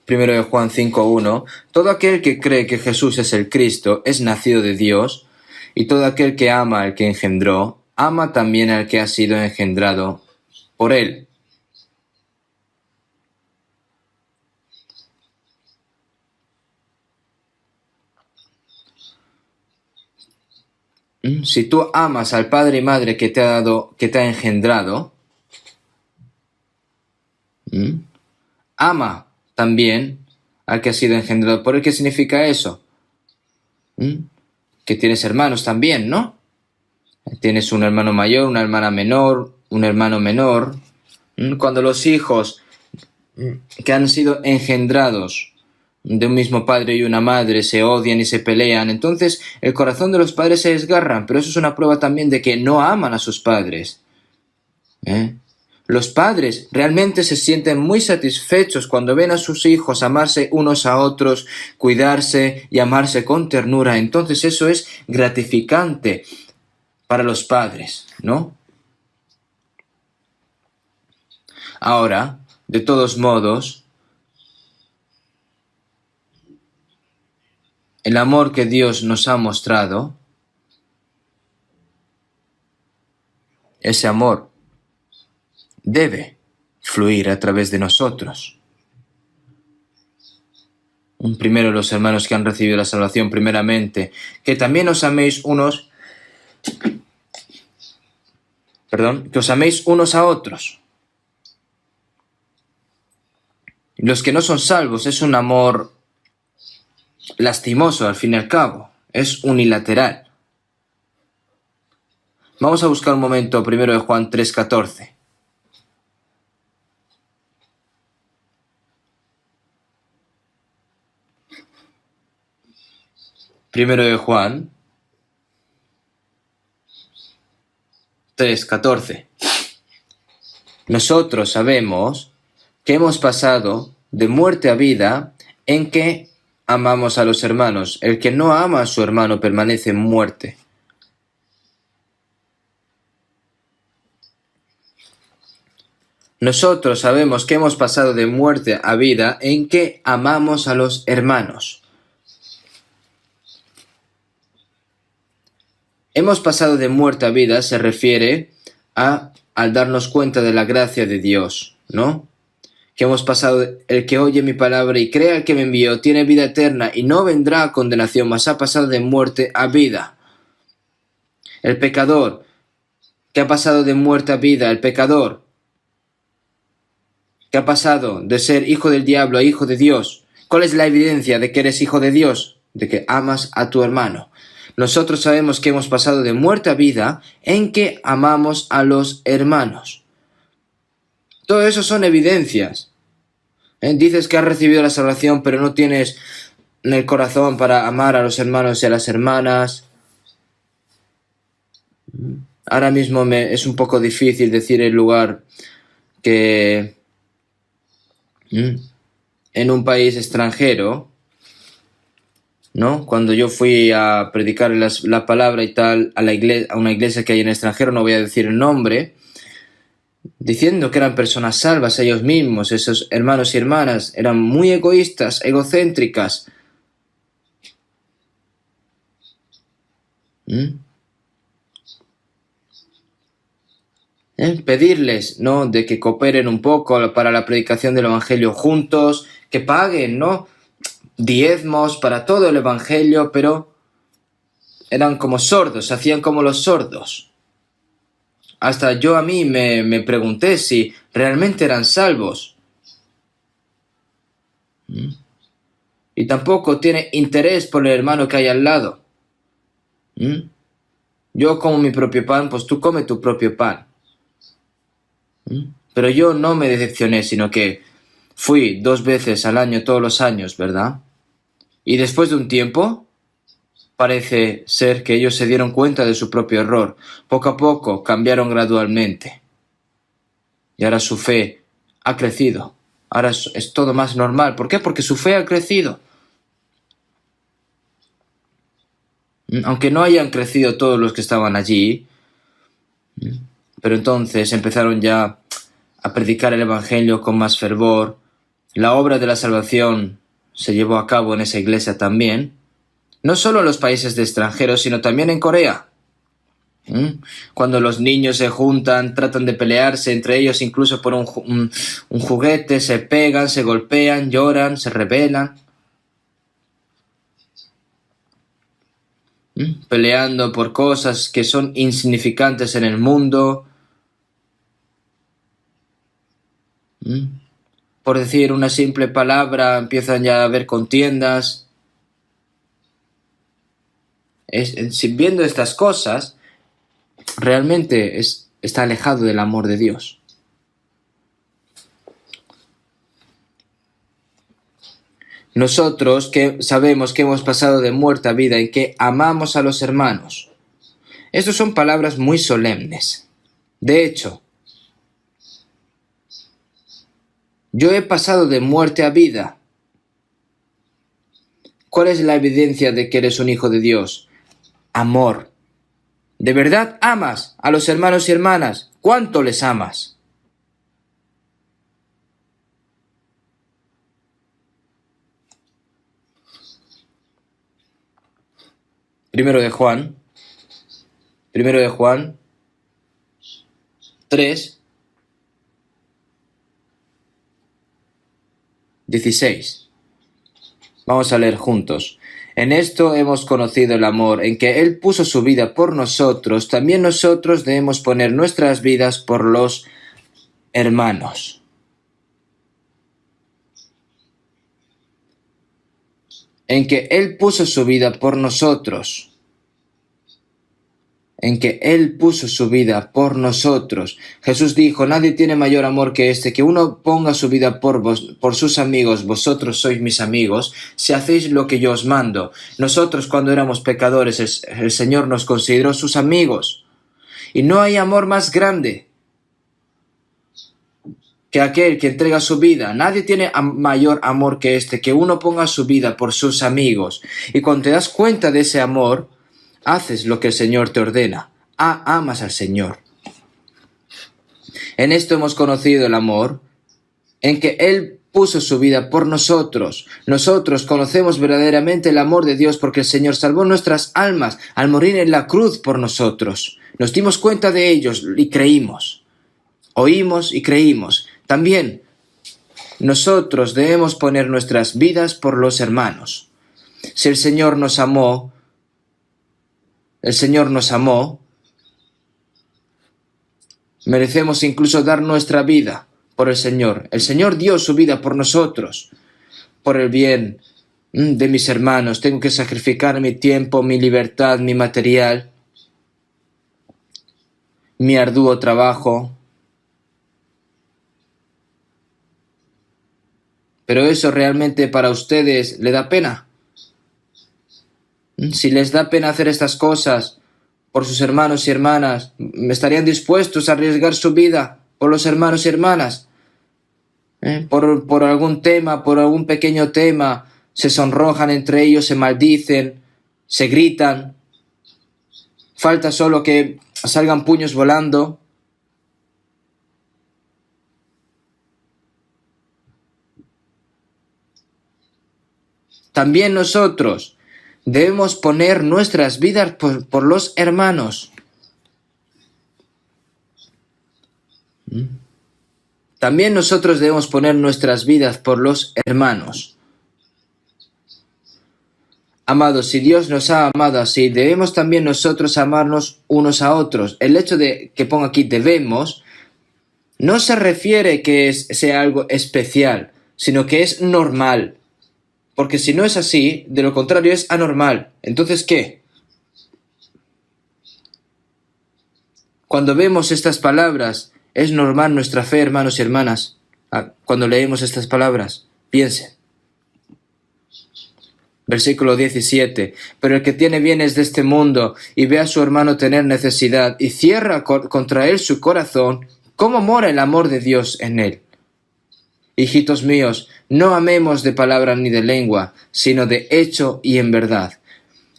5:1, todo aquel que cree que Jesús es el Cristo es nacido de Dios, y todo aquel que ama al que engendró, ama también al que ha sido engendrado por él. Si tú amas al padre y madre que te ha engendrado, ama también al que ha sido engendrado por él. ¿Qué significa eso? Que tienes hermanos también, ¿no? Tienes un hermano mayor, una hermana menor, un hermano menor. Cuando los hijos que han sido engendrados de un mismo padre y una madre se odian y se pelean, entonces el corazón de los padres se desgarra, pero eso es una prueba también de que no aman a sus padres. Los padres realmente se sienten muy satisfechos cuando ven a sus hijos amarse unos a otros, cuidarse y amarse con ternura. Entonces eso es gratificante para los padres, ¿no? Ahora, de todos modos, el amor que Dios nos ha mostrado, ese amor debe fluir a través de nosotros. Primero los hermanos que han recibido la salvación primeramente, que también os améis que os améis unos a otros. Los que no son salvos es un amor lastimoso al fin y al cabo, es unilateral. Vamos a buscar un momento primero de Juan 3:14. Primero de Juan 3:14. Nosotros sabemos que hemos pasado de muerte a vida en que amamos a los hermanos. El que no ama a su hermano permanece en muerte. Nosotros sabemos que hemos pasado de muerte a vida en que amamos a los hermanos. Hemos pasado de muerte a vida se refiere al darnos cuenta de la gracia de Dios, ¿no? Que hemos pasado, el que oye mi palabra y crea al que me envió, tiene vida eterna y no vendrá a condenación, mas ha pasado de muerte a vida. El pecador, que ha pasado de muerte a vida, el pecador, que ha pasado de ser hijo del diablo a hijo de Dios. ¿Cuál es la evidencia de que eres hijo de Dios? De que amas a tu hermano. Nosotros sabemos que hemos pasado de muerte a vida en que amamos a los hermanos. Todo eso son evidencias. Dices que has recibido la salvación, pero no tienes el corazón para amar a los hermanos y a las hermanas. Ahora mismo es un poco difícil decir el lugar que en un país extranjero, ¿no? Cuando yo fui a predicar la palabra y tal a una iglesia que hay en el extranjero, no voy a decir el nombre, diciendo que eran personas salvas ellos mismos, esos hermanos y hermanas, eran muy egoístas, egocéntricas. Pedirles, ¿no?, de que cooperen un poco para la predicación del evangelio juntos, que paguen, ¿no?, diezmos para todo el evangelio, pero eran como sordos, hacían como los sordos. Hasta yo a mí me pregunté si realmente eran salvos. Y tampoco tiene interés por el hermano que hay al lado. Yo como mi propio pan, pues tú come tu propio pan. Pero yo no me decepcioné, sino que fui 2 veces al año, todos los años, ¿verdad? Y después de un tiempo, Parece ser que ellos se dieron cuenta de su propio error. Poco a poco cambiaron gradualmente. Y ahora su fe ha crecido. Ahora es todo más normal. ¿Por qué? Porque su fe ha crecido. Aunque no hayan crecido todos los que estaban allí, pero entonces empezaron ya a predicar el Evangelio con más fervor. La obra de la salvación se llevó a cabo en esa iglesia también, no solo en los países de extranjeros, sino también en Corea. Cuando los niños se juntan, tratan de pelearse entre ellos incluso por un juguete, se pegan, se golpean, lloran, se rebelan, peleando por cosas que son insignificantes en el mundo. Por decir una simple palabra, empiezan ya a haber contiendas. Viendo estas cosas, realmente está alejado del amor de Dios. Nosotros que sabemos que hemos pasado de muerte a vida y que amamos a los hermanos. Estas son palabras muy solemnes. De hecho, yo he pasado de muerte a vida. ¿Cuál es la evidencia de que eres un hijo de Dios? Amor. ¿De verdad amas a los hermanos y hermanas? ¿Cuánto les amas? Primero de Juan 3, 16. Vamos a leer juntos. En esto hemos conocido el amor, en que Él puso su vida por nosotros, también nosotros debemos poner nuestras vidas por los hermanos. En que Él puso su vida por nosotros. En que Él puso su vida por nosotros. Jesús dijo, nadie tiene mayor amor que este, que uno ponga su vida por sus amigos. Vosotros sois mis amigos, si hacéis lo que yo os mando. Nosotros cuando éramos pecadores, el Señor nos consideró sus amigos. Y no hay amor más grande que aquel que entrega su vida. Nadie tiene mayor amor que este, que uno ponga su vida por sus amigos. Y cuando te das cuenta de ese amor, haces lo que el Señor te ordena. Amas al Señor. En esto hemos conocido el amor, en que Él puso su vida por nosotros. Nosotros conocemos verdaderamente el amor de Dios porque el Señor salvó nuestras almas al morir en la cruz por nosotros. Nos dimos cuenta de ellos y creímos. Oímos y creímos. También nosotros debemos poner nuestras vidas por los hermanos. Si el Señor nos amó, merecemos incluso dar nuestra vida por el Señor. El Señor dio su vida por nosotros, por el bien de mis hermanos. Tengo que sacrificar mi tiempo, mi libertad, mi material, mi arduo trabajo. Pero eso realmente para ustedes le da pena. Si les da pena hacer estas cosas por sus hermanos y hermanas, ¿estarían dispuestos a arriesgar su vida por los hermanos y hermanas? Por algún tema, por algún pequeño tema, se sonrojan entre ellos, se maldicen, se gritan. Falta solo que salgan puños volando. También nosotros debemos poner nuestras vidas por los hermanos. También nosotros debemos poner nuestras vidas por los hermanos. Amados, si Dios nos ha amado así, debemos también nosotros amarnos unos a otros. El hecho de que ponga aquí debemos, no se refiere que sea algo especial, sino que es normal. Porque si no es así, de lo contrario es anormal. Entonces, ¿qué? Cuando vemos estas palabras, es normal nuestra fe, hermanos y hermanas. Cuando leemos estas palabras, piensen. Versículo 17. Pero el que tiene bienes de este mundo y ve a su hermano tener necesidad y cierra contra él su corazón, ¿cómo mora el amor de Dios en él? Hijitos míos, no amemos de palabra ni de lengua, sino de hecho y en verdad.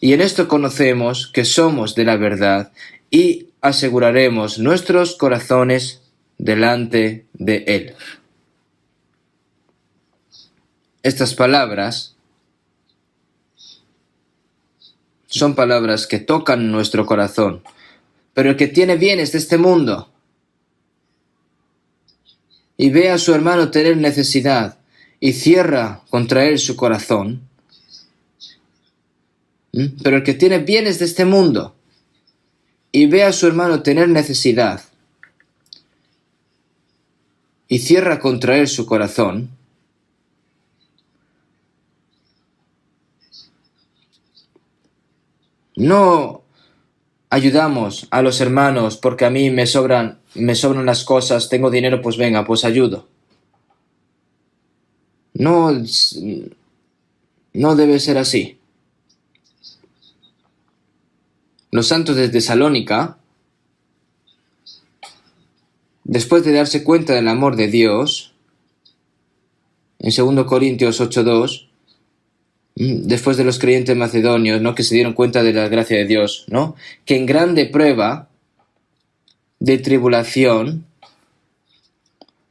Y en esto conocemos que somos de la verdad y aseguraremos nuestros corazones delante de Él. Estas palabras son palabras que tocan nuestro corazón. Pero el que tiene bienes de este mundo y ve a su hermano tener necesidad y cierra contra él su corazón, pero el que tiene bienes de este mundo y ve a su hermano tener necesidad y cierra contra él su corazón, no ayudamos a los hermanos porque a mí me sobran las cosas, tengo dinero, pues venga, pues ayudo. No, no debe ser así. Los santos de Tesalónica, después de darse cuenta del amor de Dios, en 2 Corintios 8:2, después de los creyentes macedonios, ¿no?, que se dieron cuenta de la gracia de Dios, ¿no?, que en grande prueba de tribulación,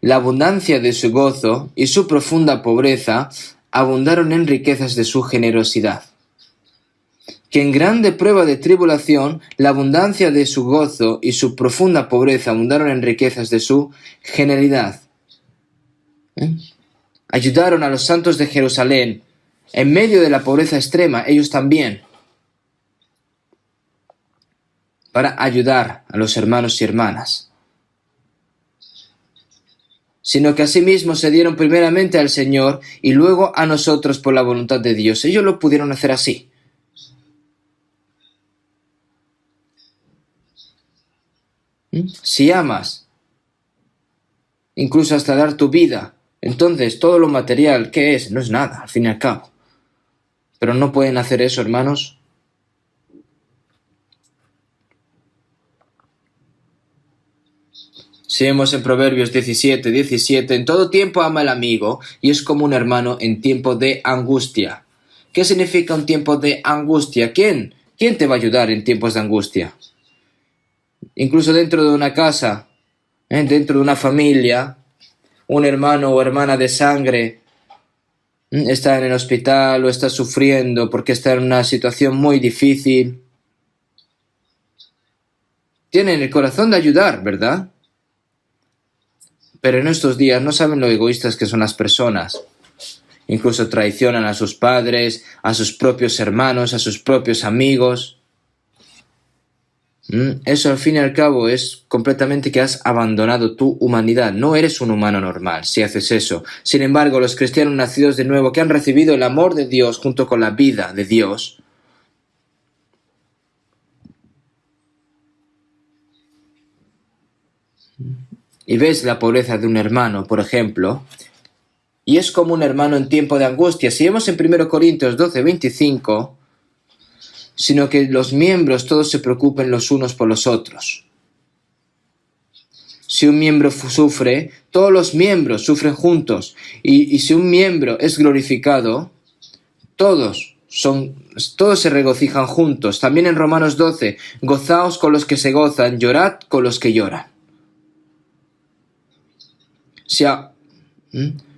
la abundancia de su gozo y su profunda pobreza abundaron en riquezas de su generosidad. Que en grande prueba de tribulación, la abundancia de su gozo y su profunda pobreza abundaron en riquezas de su generosidad. Ayudaron a los santos de Jerusalén en medio de la pobreza extrema, ellos también, para ayudar a los hermanos y hermanas. Sino que asimismo se dieron primeramente al Señor y luego a nosotros por la voluntad de Dios. Ellos lo pudieron hacer así. Si amas, incluso hasta dar tu vida, entonces todo lo material, ¿qué es? No es nada, al fin y al cabo. Pero no pueden hacer eso, hermanos. Si vemos en Proverbios 17:17, en todo tiempo ama al amigo y es como un hermano en tiempo de angustia. ¿Qué significa un tiempo de angustia? ¿Quién te va a ayudar en tiempos de angustia? Incluso dentro de una casa, dentro de una familia, un hermano o hermana de sangre está en el hospital o está sufriendo porque está en una situación muy difícil. Tienen el corazón de ayudar, ¿verdad? Pero en estos días no saben lo egoístas que son las personas. Incluso traicionan a sus padres, a sus propios hermanos, a sus propios amigos. Eso al fin y al cabo es completamente que has abandonado tu humanidad. No eres un humano normal si haces eso. Sin embargo, los cristianos nacidos de nuevo que han recibido el amor de Dios junto con la vida de Dios, y ves la pobreza de un hermano, por ejemplo, y es como un hermano en tiempo de angustia. Si vemos en 1 Corintios 12:25, sino que los miembros todos se preocupen los unos por los otros. Si un miembro sufre, todos los miembros sufren juntos. Y si un miembro es glorificado, todos se regocijan juntos. También en Romanos 12, gozaos con los que se gozan, llorad con los que lloran.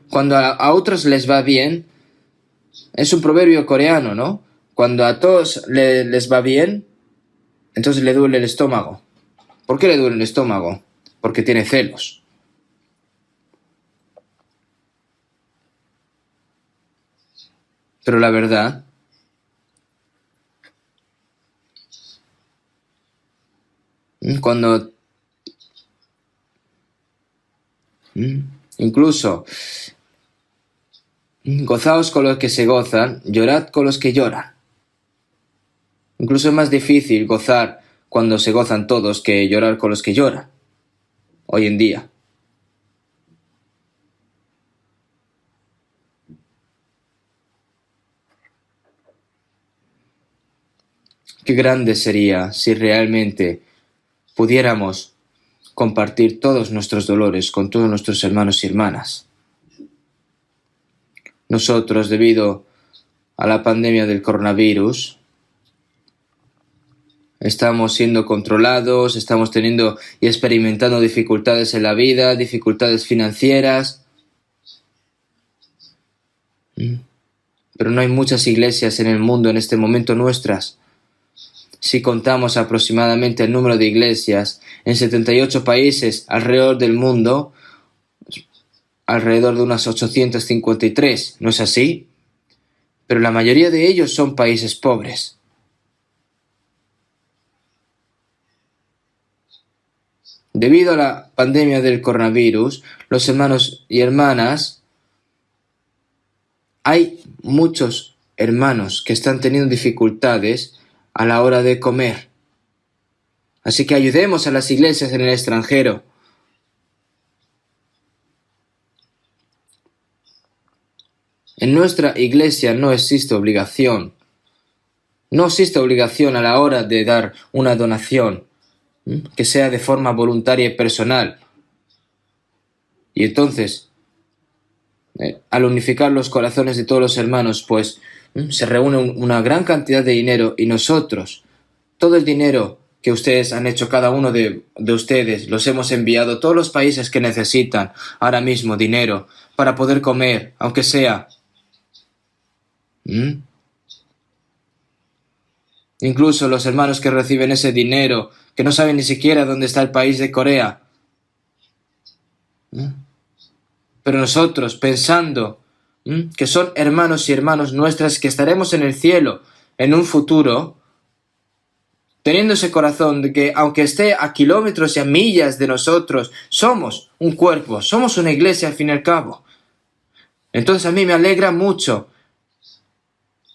Cuando a otros les va bien, es un proverbio coreano, ¿no? Cuando a todos les va bien, entonces le duele el estómago. ¿Por qué le duele el estómago? Porque tiene celos. Pero la verdad, cuando incluso gozaos con los que se gozan, llorad con los que lloran. Incluso es más difícil gozar cuando se gozan todos que llorar con los que lloran, hoy en día. Qué grande sería si realmente pudiéramos compartir todos nuestros dolores con todos nuestros hermanos y hermanas. Nosotros, debido a la pandemia del coronavirus, estamos siendo controlados, estamos teniendo y experimentando dificultades en la vida, dificultades financieras. Pero no hay muchas iglesias en el mundo en este momento nuestras. Si contamos aproximadamente el número de iglesias en 78 países alrededor del mundo, alrededor de unas 853, ¿no es así? Pero la mayoría de ellos son países pobres. Debido a la pandemia del coronavirus, los hermanos y hermanas, hay muchos hermanos que están teniendo dificultades a la hora de comer. Así que ayudemos a las iglesias en el extranjero. En nuestra iglesia no existe obligación. No existe obligación a la hora de dar una donación que sea de forma voluntaria y personal. Y entonces, al unificar los corazones de todos los hermanos, pues se reúne una gran cantidad de dinero y nosotros, todo el dinero que ustedes han hecho, cada uno de ustedes, los hemos enviado a todos los países que necesitan ahora mismo dinero para poder comer, aunque sea. Incluso los hermanos que reciben ese dinero, que no saben ni siquiera dónde está el país de Corea. Pero nosotros, pensando que son hermanos y hermanas nuestras, que estaremos en el cielo en un futuro, teniendo ese corazón de que aunque esté a kilómetros y a millas de nosotros, somos un cuerpo, somos una iglesia al fin y al cabo. Entonces a mí me alegra mucho.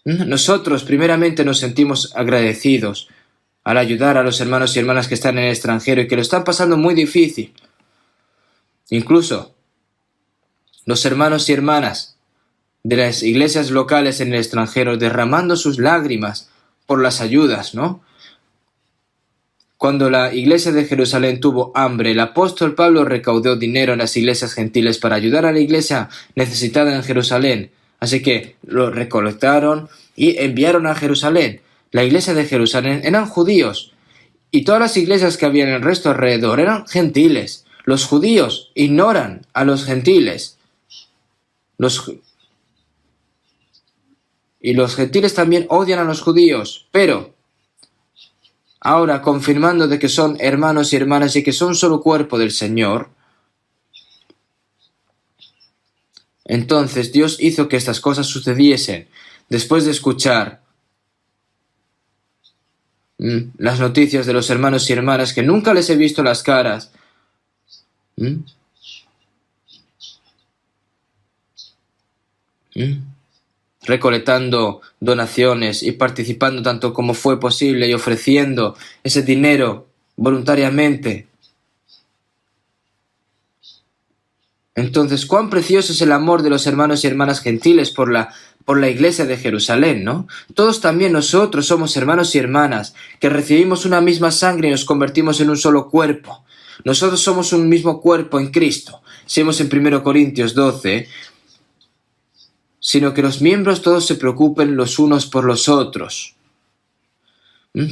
Nosotros primeramente nos sentimos agradecidos al ayudar a los hermanos y hermanas que están en el extranjero y que lo están pasando muy difícil. Incluso los hermanos y hermanas de las iglesias locales en el extranjero derramando sus lágrimas por las ayudas, ¿no? Cuando la iglesia de Jerusalén tuvo hambre, el apóstol Pablo recaudó dinero en las iglesias gentiles para ayudar a la iglesia necesitada en Jerusalén. Así que lo recolectaron y enviaron a Jerusalén. La iglesia de Jerusalén eran judíos y todas las iglesias que había en el resto alrededor eran gentiles. Los judíos ignoran a los gentiles. Y los gentiles también odian a los judíos, pero ahora confirmando de que son hermanos y hermanas y que son un solo cuerpo del Señor, entonces Dios hizo que estas cosas sucediesen después de escuchar las noticias de los hermanos y hermanas que nunca les he visto las caras. Recolectando donaciones y participando tanto como fue posible y ofreciendo ese dinero voluntariamente. Entonces, cuán precioso es el amor de los hermanos y hermanas gentiles por la iglesia de Jerusalén, ¿no? Todos también nosotros somos hermanos y hermanas que recibimos una misma sangre y nos convertimos en un solo cuerpo. Nosotros somos un mismo cuerpo en Cristo. Si vemos en 1 Corintios 12, sino que los miembros todos se preocupen los unos por los otros.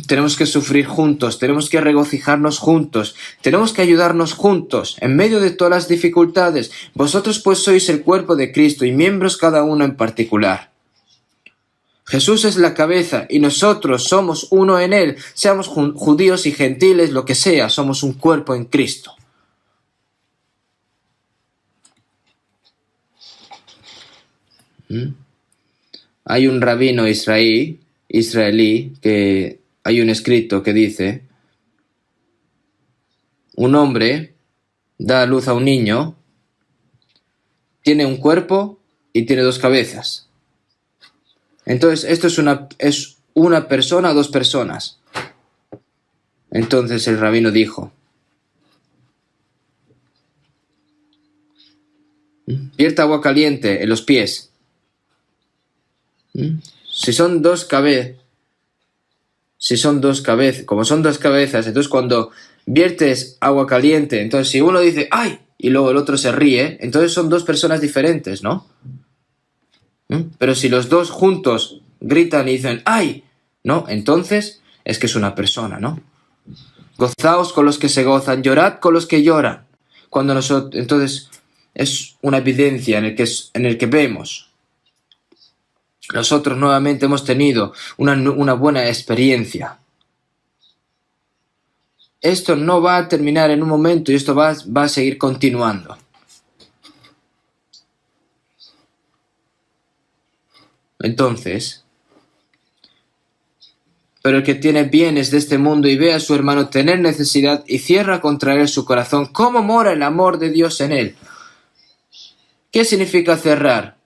Tenemos que sufrir juntos, tenemos que regocijarnos juntos, tenemos que ayudarnos juntos en medio de todas las dificultades. Vosotros pues sois el cuerpo de Cristo y miembros cada uno en particular. Jesús es la cabeza y nosotros somos uno en Él, seamos judíos y gentiles, lo que sea, somos un cuerpo en Cristo. Hay un rabino israelí que hay un escrito que dice: un hombre da a luz a un niño, tiene un cuerpo y tiene dos cabezas. Entonces, esto es una persona o dos personas. Entonces el rabino dijo: vierta agua caliente en los pies. Si son dos cabezas, si son dos cabezas, como son dos cabezas, entonces cuando viertes agua caliente, entonces si uno dice ¡ay! Y luego el otro se ríe, entonces son dos personas diferentes, ¿no? Pero si los dos juntos gritan y dicen ¡ay! ¿No? Entonces es que es una persona, ¿no? Gozaos con los que se gozan, llorad con los que lloran. Cuando nosotros, entonces es una evidencia en el que vemos. Nosotros nuevamente hemos tenido una buena experiencia. Esto no va a terminar en un momento y esto va a seguir continuando. Entonces, pero el que tiene bienes de este mundo y ve a su hermano tener necesidad y cierra contra él su corazón, ¿cómo mora el amor de Dios en él? ¿Qué significa cerrar?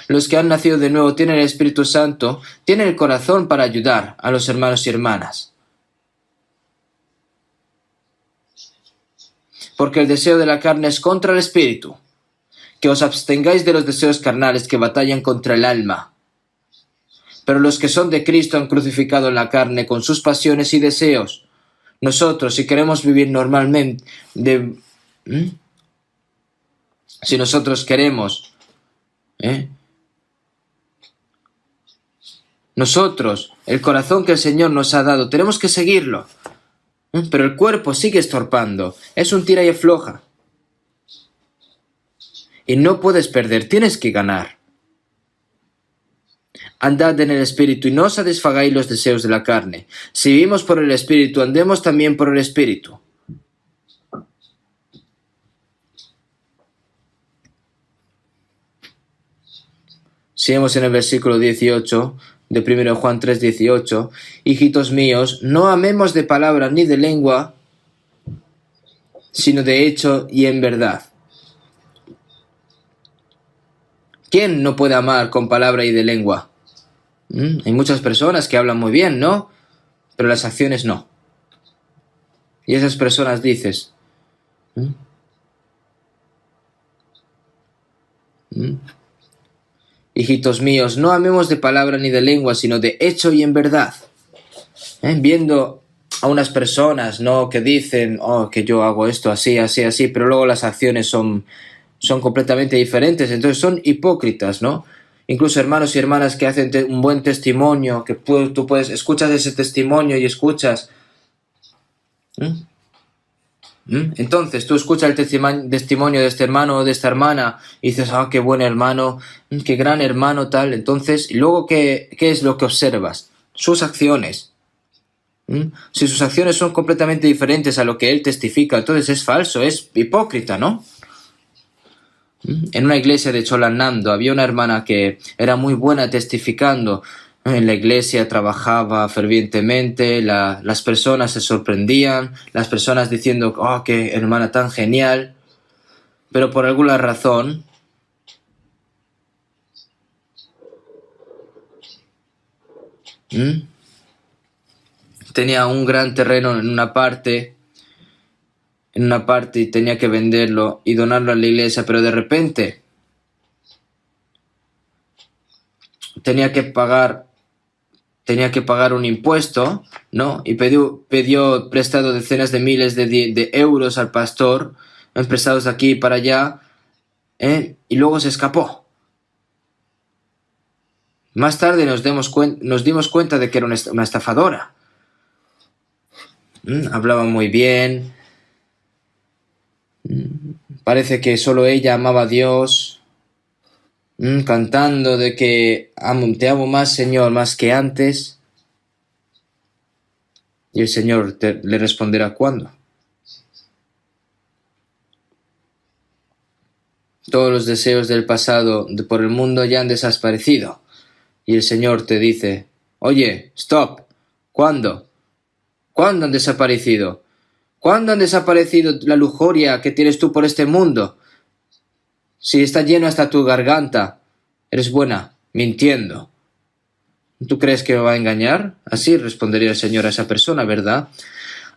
Los que han nacido de nuevo tienen el Espíritu Santo, tienen el corazón para ayudar a los hermanos y hermanas. Porque el deseo de la carne es contra el Espíritu. Que os abstengáis de los deseos carnales que batallan contra el alma. Pero los que son de Cristo han crucificado la carne con sus pasiones y deseos. Nosotros, si queremos vivir normalmente, si nosotros queremos, nosotros, el corazón que el Señor nos ha dado, tenemos que seguirlo. Pero el cuerpo sigue estorbando, es un tira y afloja. Y no puedes perder, tienes que ganar. Andad en el Espíritu y no satisfagáis los deseos de la carne. Si vivimos por el Espíritu, andemos también por el Espíritu. Sigamos en el versículo 18 de 1 Juan 3:18. Hijitos míos, no amemos de palabra ni de lengua, sino de hecho y en verdad. ¿Quién no puede amar con palabra y de lengua? Hay muchas personas que hablan muy bien, ¿no? Pero las acciones no. Y esas personas dices, hijitos míos, no amemos de palabra ni de lengua, sino de hecho y en verdad. Viendo a unas personas, ¿no? Que dicen, que yo hago esto así, así, así, pero luego las acciones son completamente diferentes, entonces son hipócritas, ¿no? Incluso hermanos y hermanas que hacen un buen testimonio, que tú puedes, escuchas ese testimonio y escuchas. Entonces tú escuchas el testimonio de este hermano o de esta hermana y dices, qué buen hermano, qué gran hermano tal. Entonces, y luego, ¿qué es lo que observas? Sus acciones. Si sus acciones son completamente diferentes a lo que él testifica, entonces es falso, es hipócrita, ¿no? En una iglesia de Cholanando había una hermana que era muy buena testificando. En la iglesia trabajaba fervientemente, las personas se sorprendían, las personas diciendo, qué hermana tan genial. Pero por alguna razón, tenía un gran terreno en una parte y tenía que venderlo y donarlo a la iglesia, pero de repente tenía que pagar un impuesto, ¿no? Y pidió prestado decenas de miles de euros al pastor, prestados de aquí para allá, y luego se escapó. Más tarde nos dimos cuenta de que era una estafadora. Hablaba muy bien. Parece que solo ella amaba a Dios, cantando de que te amo más, Señor, más que antes. Y el Señor le responderá ¿cuándo? Todos los deseos del pasado por el mundo ya han desaparecido. Y el Señor te dice, oye, stop, ¿cuándo? ¿Cuándo han desaparecido? ¿Cuándo han desaparecido la lujuria que tienes tú por este mundo? Si está lleno hasta tu garganta, eres buena, mintiendo. ¿Tú crees que me va a engañar? Así respondería el Señor a esa persona, ¿verdad?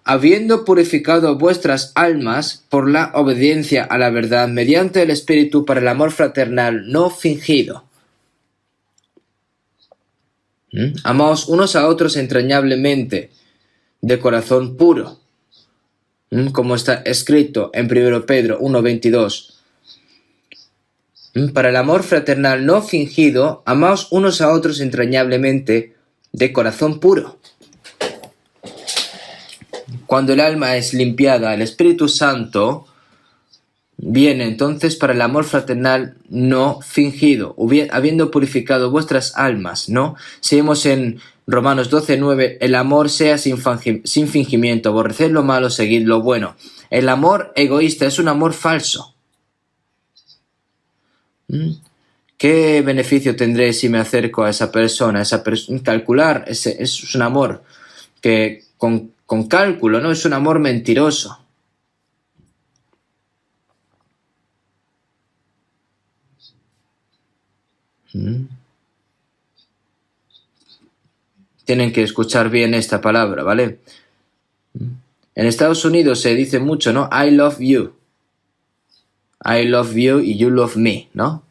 Habiendo purificado vuestras almas por la obediencia a la verdad mediante el Espíritu para el amor fraternal no fingido. Amaos unos a otros entrañablemente, de corazón puro, como está escrito en 1 Pedro 1:22. Para el amor fraternal no fingido, amaos unos a otros entrañablemente, de corazón puro. Cuando el alma es limpiada, el Espíritu Santo viene entonces para el amor fraternal no fingido, habiendo purificado vuestras almas, ¿no? Seguimos en Romanos 12:9, el amor sea sin fingimiento, aborreced lo malo, seguid lo bueno. El amor egoísta es un amor falso. ¿Qué beneficio tendré si me acerco a esa persona? Calcular, es un amor que con cálculo, ¿no? Es un amor mentiroso. Tienen que escuchar bien esta palabra, ¿vale? En Estados Unidos se dice mucho, ¿no? I love you. I love you y you love me, ¿no?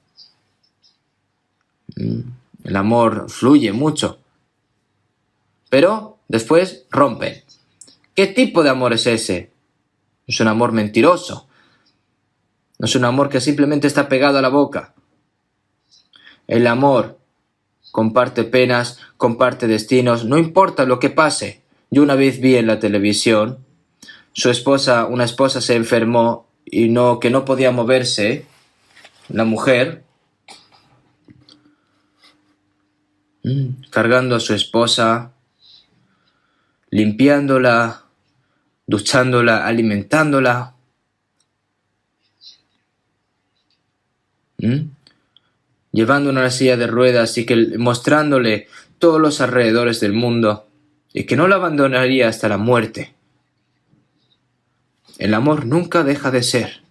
El amor fluye mucho. Pero después rompen. ¿Qué tipo de amor es ese? Es un amor mentiroso. No es un amor que simplemente está pegado a la boca. El amor comparte penas, comparte destinos, no importa lo que pase. Yo una vez vi en la televisión, una esposa se enfermó y que no podía moverse, la mujer, cargando a su esposa, limpiándola, duchándola, alimentándola, llevándola en una silla de ruedas y mostrándole todos los alrededores del mundo y que no la abandonaría hasta la muerte. El amor nunca deja de ser.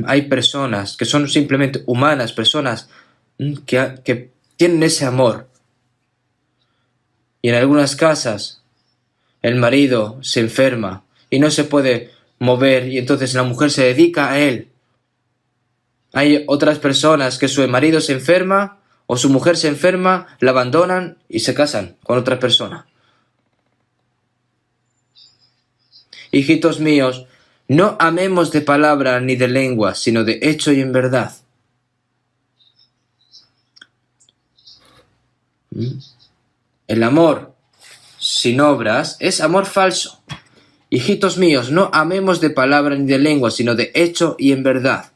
Hay personas que son simplemente humanas, personas que tienen ese amor. Y en algunas casas el marido se enferma y no se puede mover y entonces la mujer se dedica a él. Hay otras personas que su marido se enferma o su mujer se enferma, la abandonan y se casan con otra persona. Hijitos míos, no amemos de palabra ni de lengua, sino de hecho y en verdad. El amor sin obras es amor falso. Hijitos míos, no amemos de palabra ni de lengua, sino de hecho y en verdad.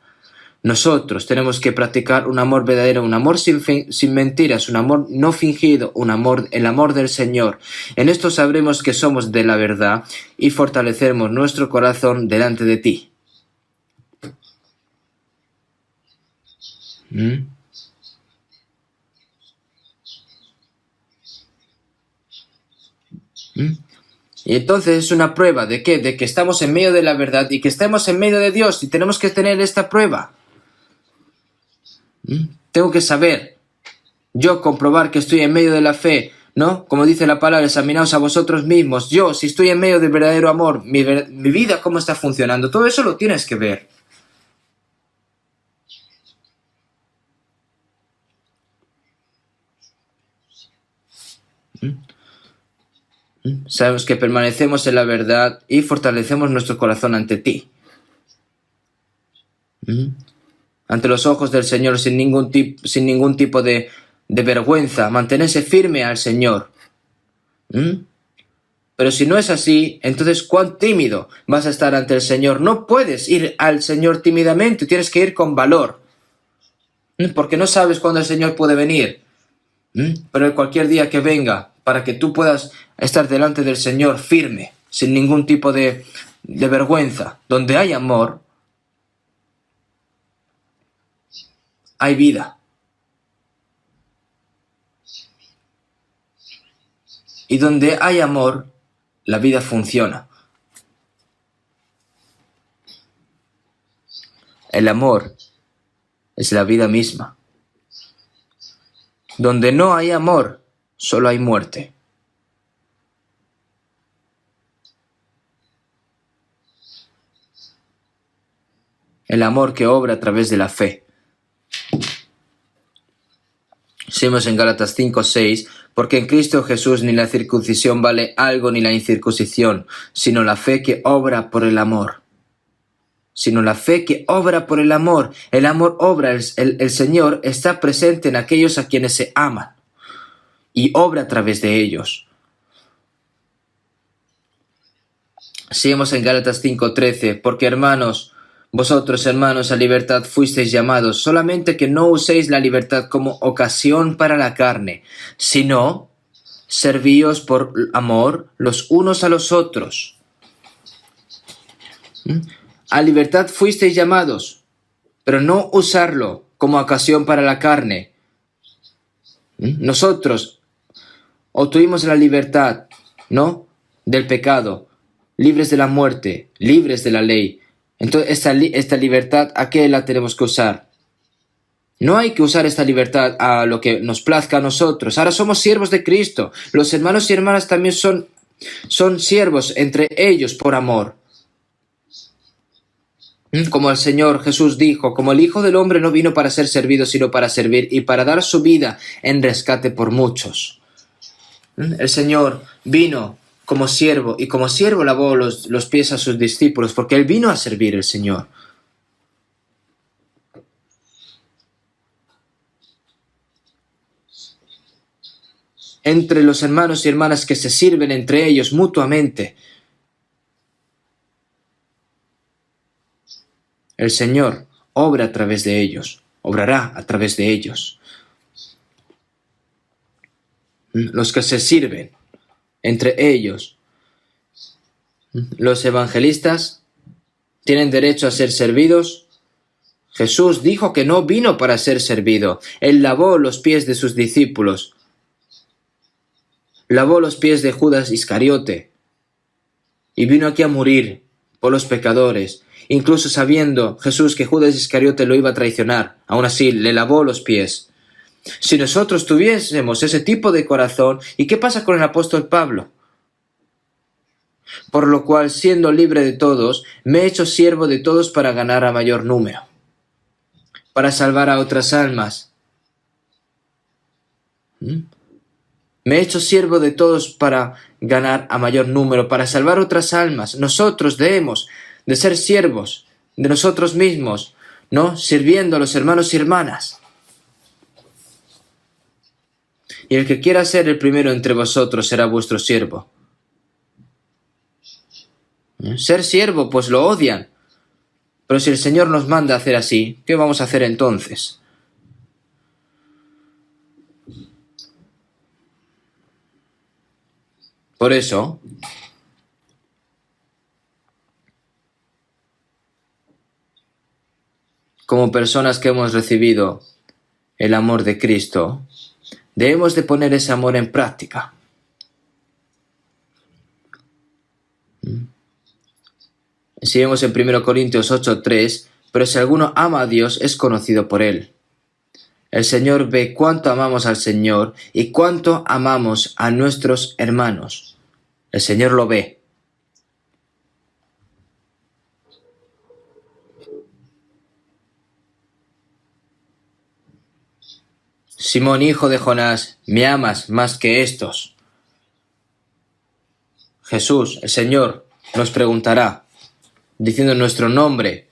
Nosotros tenemos que practicar un amor verdadero, un amor sin mentiras, un amor no fingido, el amor del Señor. En esto sabremos que somos de la verdad y fortalecemos nuestro corazón delante de ti. Y entonces es una prueba ¿de qué? De que estamos en medio de la verdad y que estamos en medio de Dios y tenemos que tener esta prueba. Tengo que saber, yo comprobar que estoy en medio de la fe, ¿no? Como dice la palabra, examinaos a vosotros mismos. Yo, si estoy en medio del verdadero amor, mi vida, ¿cómo está funcionando? Todo eso lo tienes que ver. Sabemos que permanecemos en la verdad y fortalecemos nuestro corazón ante ti. Ante los ojos del Señor sin ningún tipo de vergüenza, mantenerse firme al Señor. Pero si no es así, entonces ¿cuán tímido vas a estar ante el Señor? No puedes ir al Señor tímidamente, tienes que ir con valor. Porque no sabes cuándo el Señor puede venir. Pero cualquier día que venga, para que tú puedas estar delante del Señor firme, sin ningún tipo de vergüenza, donde hay amor, hay vida. Y donde hay amor, la vida funciona. El amor es la vida misma. Donde no hay amor, solo hay muerte. El amor que obra a través de la fe. Seguimos en Gálatas 5:6, porque en Cristo Jesús ni la circuncisión vale algo ni la incircuncisión, sino la fe que obra por el amor. Sino la fe que obra por el amor. El amor obra, el Señor está presente en aquellos a quienes se aman y obra a través de ellos. Seguimos en Gálatas 5:13, porque hermanos, vosotros, hermanos, a libertad fuisteis llamados, solamente que no uséis la libertad como ocasión para la carne, sino servíos por amor los unos a los otros. A libertad fuisteis llamados, pero no usarlo como ocasión para la carne. Nosotros obtuvimos la libertad, ¿no?, del pecado, libres de la muerte, libres de la ley. Entonces, esta libertad, ¿a qué la tenemos que usar? No hay que usar esta libertad a lo que nos plazca a nosotros. Ahora somos siervos de Cristo. Los hermanos y hermanas también son siervos entre ellos por amor. Como el Señor Jesús dijo, como el Hijo del Hombre no vino para ser servido, sino para servir y para dar su vida en rescate por muchos. El Señor vino como siervo, y como siervo lavó los pies a sus discípulos, porque Él vino a servir el Señor. Entre los hermanos y hermanas que se sirven entre ellos mutuamente, el Señor obra a través de ellos, obrará a través de ellos. Los que se sirven entre ellos. Los evangelistas tienen derecho a ser servidos. Jesús dijo que no vino para ser servido. Él lavó los pies de sus discípulos. Lavó los pies de Judas Iscariote. Y vino aquí a morir por los pecadores. Incluso sabiendo Jesús que Judas Iscariote lo iba a traicionar, aún así le lavó los pies. Si nosotros tuviésemos ese tipo de corazón, ¿y qué pasa con el apóstol Pablo? Por lo cual, siendo libre de todos, me he hecho siervo de todos para ganar a mayor número, para salvar a otras almas. Me he hecho siervo de todos para ganar a mayor número, para salvar otras almas. Nosotros debemos de ser siervos de nosotros mismos, ¿no?, sirviendo a los hermanos y hermanas. Y el que quiera ser el primero entre vosotros será vuestro siervo. Ser siervo, pues lo odian. Pero si el Señor nos manda a hacer así, ¿qué vamos a hacer entonces? Por eso, como personas que hemos recibido el amor de Cristo, debemos de poner ese amor en práctica. Seguimos en 1 Corintios 8:3, pero si alguno ama a Dios, es conocido por Él. El Señor ve cuánto amamos al Señor y cuánto amamos a nuestros hermanos. El Señor lo ve. Simón, hijo de Jonás, ¿me amas más que estos? Jesús, el Señor, nos preguntará, diciendo nuestro nombre.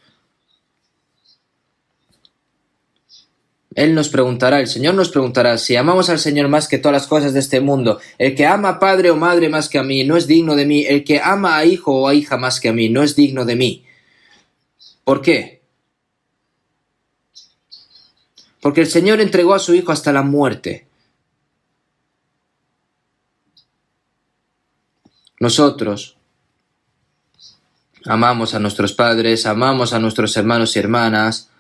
Él nos preguntará, el Señor nos preguntará, si amamos al Señor más que todas las cosas de este mundo. El que ama a padre o madre más que a mí no es digno de mí. El que ama a hijo o a hija más que a mí no es digno de mí. ¿Por qué? Porque el Señor entregó a su Hijo hasta la muerte. Nosotros amamos a nuestros padres, amamos a nuestros hermanos y hermanas,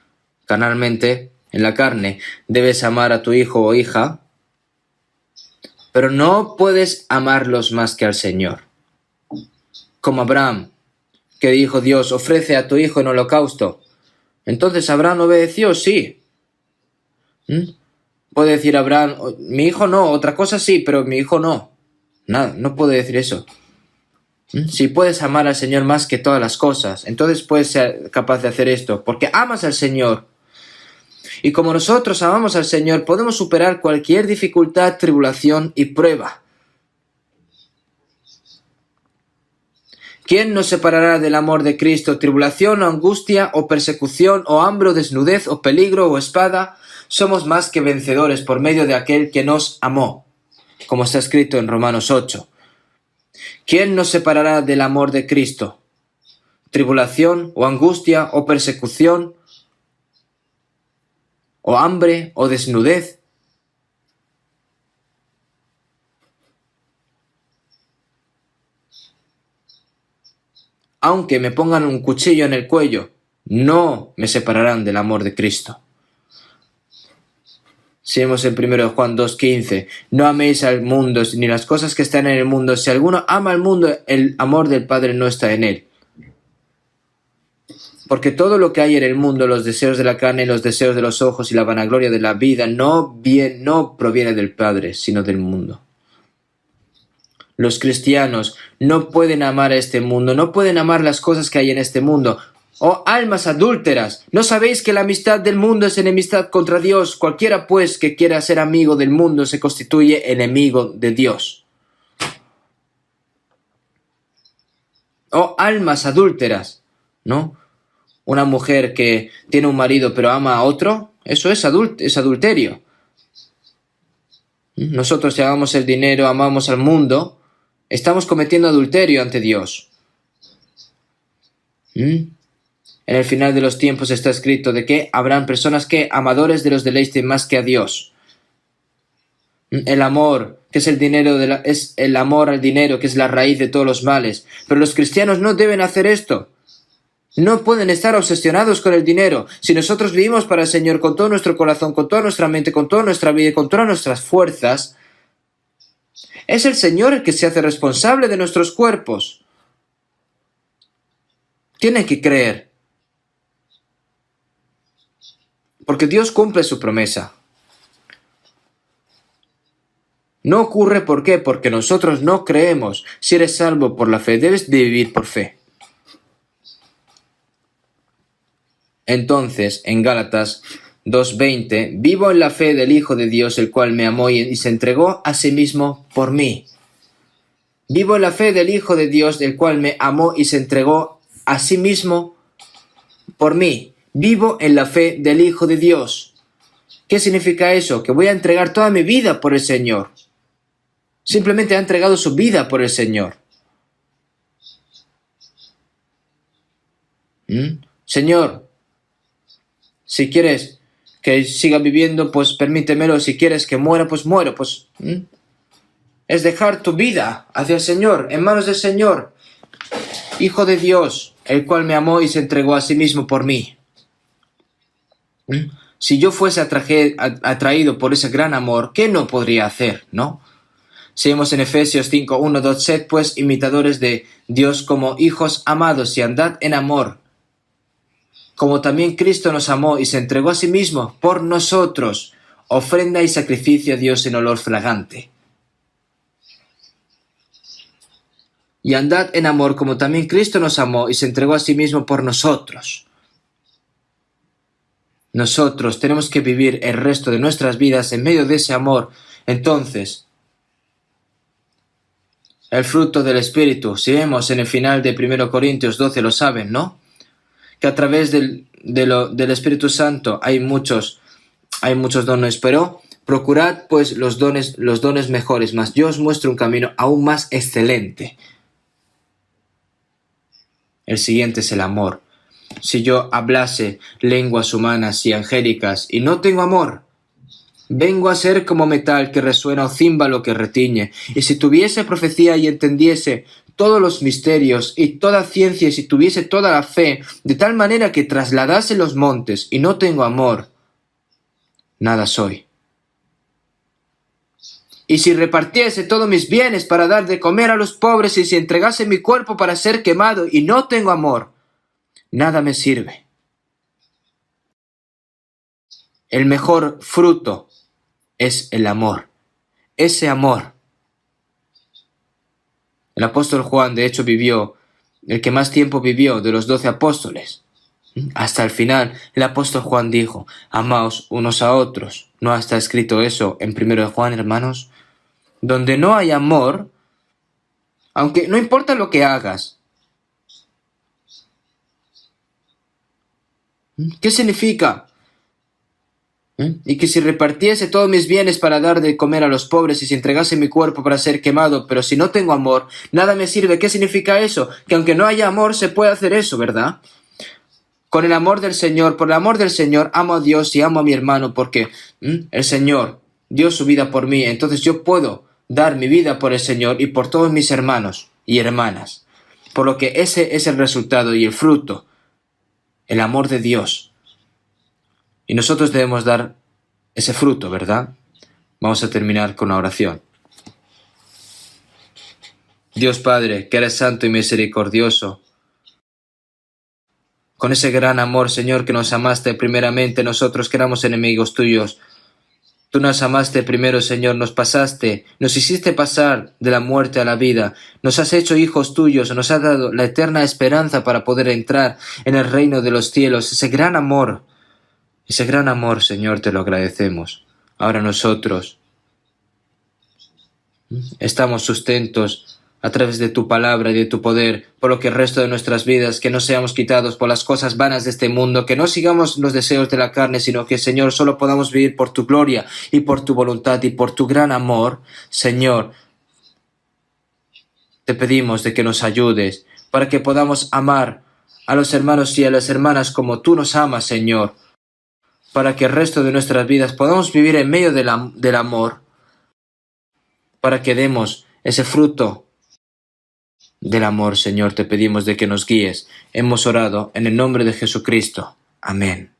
carnalmente, en la carne. Debes amar a tu hijo o hija, pero no puedes amarlos más que al Señor. Como Abraham, que dijo Dios, ofrece a tu hijo en holocausto. Entonces Abraham obedeció, sí. Puede decir Abraham, mi hijo no, otra cosa sí, pero mi hijo no. Nada, no puede decir eso. Si puedes amar al Señor más que todas las cosas, entonces puedes ser capaz de hacer esto, porque amas al Señor. Y como nosotros amamos al Señor, podemos superar cualquier dificultad, tribulación y prueba. ¿Quién nos separará del amor de Cristo? ¿Tribulación o angustia o persecución o hambre o desnudez o peligro o espada? Somos más que vencedores por medio de aquel que nos amó, como está escrito en Romanos 8. ¿Quién nos separará del amor de Cristo? ¿Tribulación o angustia o persecución o hambre o desnudez? Aunque me pongan un cuchillo en el cuello, no me separarán del amor de Cristo. Seguimos en 1 Juan 2:15. No améis al mundo ni las cosas que están en el mundo. Si alguno ama al mundo, el amor del Padre no está en él. Porque todo lo que hay en el mundo, los deseos de la carne, los deseos de los ojos y la vanagloria de la vida, no proviene del Padre, sino del mundo. Los cristianos no pueden amar a este mundo, no pueden amar las cosas que hay en este mundo. ¡Oh, almas adúlteras! ¿No sabéis que la amistad del mundo es enemistad contra Dios? Cualquiera, pues, que quiera ser amigo del mundo se constituye enemigo de Dios. ¡Oh, almas adúlteras! ¿No? Una mujer que tiene un marido pero ama a otro, eso es adulterio. Nosotros, si amamos el dinero, amamos al mundo, estamos cometiendo adulterio ante Dios. En el final de los tiempos está escrito de que habrán personas que amadores de los deleites más que a Dios. El amor, que es el dinero, es el amor al dinero, que es la raíz de todos los males. Pero los cristianos no deben hacer esto. No pueden estar obsesionados con el dinero. Si nosotros vivimos para el Señor con todo nuestro corazón, con toda nuestra mente, con toda nuestra vida y con todas nuestras fuerzas, es el Señor el que se hace responsable de nuestros cuerpos. Tienen que creer. Porque Dios cumple su promesa. No ocurre, ¿por qué? Porque nosotros no creemos. Si eres salvo por la fe, debes de vivir por fe. Entonces, en Gálatas 2:20, vivo en la fe del Hijo de Dios, el cual me amó y se entregó a sí mismo por mí. Vivo en la fe del Hijo de Dios, el cual me amó y se entregó a sí mismo por mí. Vivo en la fe del Hijo de Dios. ¿Qué significa eso? Que voy a entregar toda mi vida por el Señor. Simplemente ha entregado su vida por el Señor. Señor, si quieres que siga viviendo, pues permítemelo. Si quieres que muera, pues muero. Pues es dejar tu vida hacia el Señor, en manos del Señor. Hijo de Dios, el cual me amó y se entregó a sí mismo por mí. Si yo fuese atraído por ese gran amor, ¿qué no podría hacer, no? Seguimos en Efesios 5:1, sed pues imitadores de Dios como hijos amados y andad en amor, como también Cristo nos amó y se entregó a sí mismo por nosotros, ofrenda y sacrificio a Dios en olor fragante. Y andad en amor como también Cristo nos amó y se entregó a sí mismo por nosotros. Nosotros tenemos que vivir el resto de nuestras vidas en medio de ese amor. Entonces, el fruto del Espíritu, si vemos en el final de 1 Corintios 12, lo saben, ¿no? Que a través del Espíritu Santo hay muchos dones, pero procurad pues los dones mejores, mas yo os muestro un camino aún más excelente. El siguiente es el amor. Si yo hablase lenguas humanas y angélicas y no tengo amor, vengo a ser como metal que resuena o címbalo que retiñe. Y si tuviese profecía y entendiese todos los misterios y toda ciencia, y si tuviese toda la fe, de tal manera que trasladase los montes y no tengo amor, nada soy. Y si repartiese todos mis bienes para dar de comer a los pobres, y si entregase mi cuerpo para ser quemado y no tengo amor, nada me sirve. El mejor fruto es el amor. Ese amor. El apóstol Juan, de hecho, vivió, el que más tiempo vivió de los 12 apóstoles. Hasta el final, el apóstol Juan dijo, amaos unos a otros. ¿No está escrito eso en 1 Juan, hermanos? Donde no hay amor, aunque no importa lo que hagas. ¿Qué significa? Y que si repartiese todos mis bienes para dar de comer a los pobres y si entregase mi cuerpo para ser quemado, pero si no tengo amor, nada me sirve. ¿Qué significa eso? Que aunque no haya amor, se puede hacer eso, ¿verdad? Con el amor del Señor, por el amor del Señor, amo a Dios y amo a mi hermano porque el Señor dio su vida por mí. Entonces yo puedo dar mi vida por el Señor y por todos mis hermanos y hermanas. Por lo que ese es el resultado y el fruto, el amor de Dios. Y nosotros debemos dar ese fruto, ¿verdad? Vamos a terminar con la oración. Dios Padre, que eres santo y misericordioso, con ese gran amor, Señor, que nos amaste primeramente, nosotros que éramos enemigos tuyos. Tú nos amaste primero, Señor, nos pasaste, nos hiciste pasar de la muerte a la vida, nos has hecho hijos tuyos, nos has dado la eterna esperanza para poder entrar en el reino de los cielos. Ese gran amor, Señor, te lo agradecemos. Ahora nosotros estamos sustentos a través de tu palabra y de tu poder, por lo que el resto de nuestras vidas, que no seamos quitados por las cosas vanas de este mundo, que no sigamos los deseos de la carne, sino que, Señor, solo podamos vivir por tu gloria y por tu voluntad y por tu gran amor. Señor, te pedimos de que nos ayudes para que podamos amar a los hermanos y a las hermanas como tú nos amas, Señor, para que el resto de nuestras vidas podamos vivir en medio del amor, para que demos ese fruto del amor, Señor, te pedimos de que nos guíes. Hemos orado en el nombre de Jesucristo. Amén.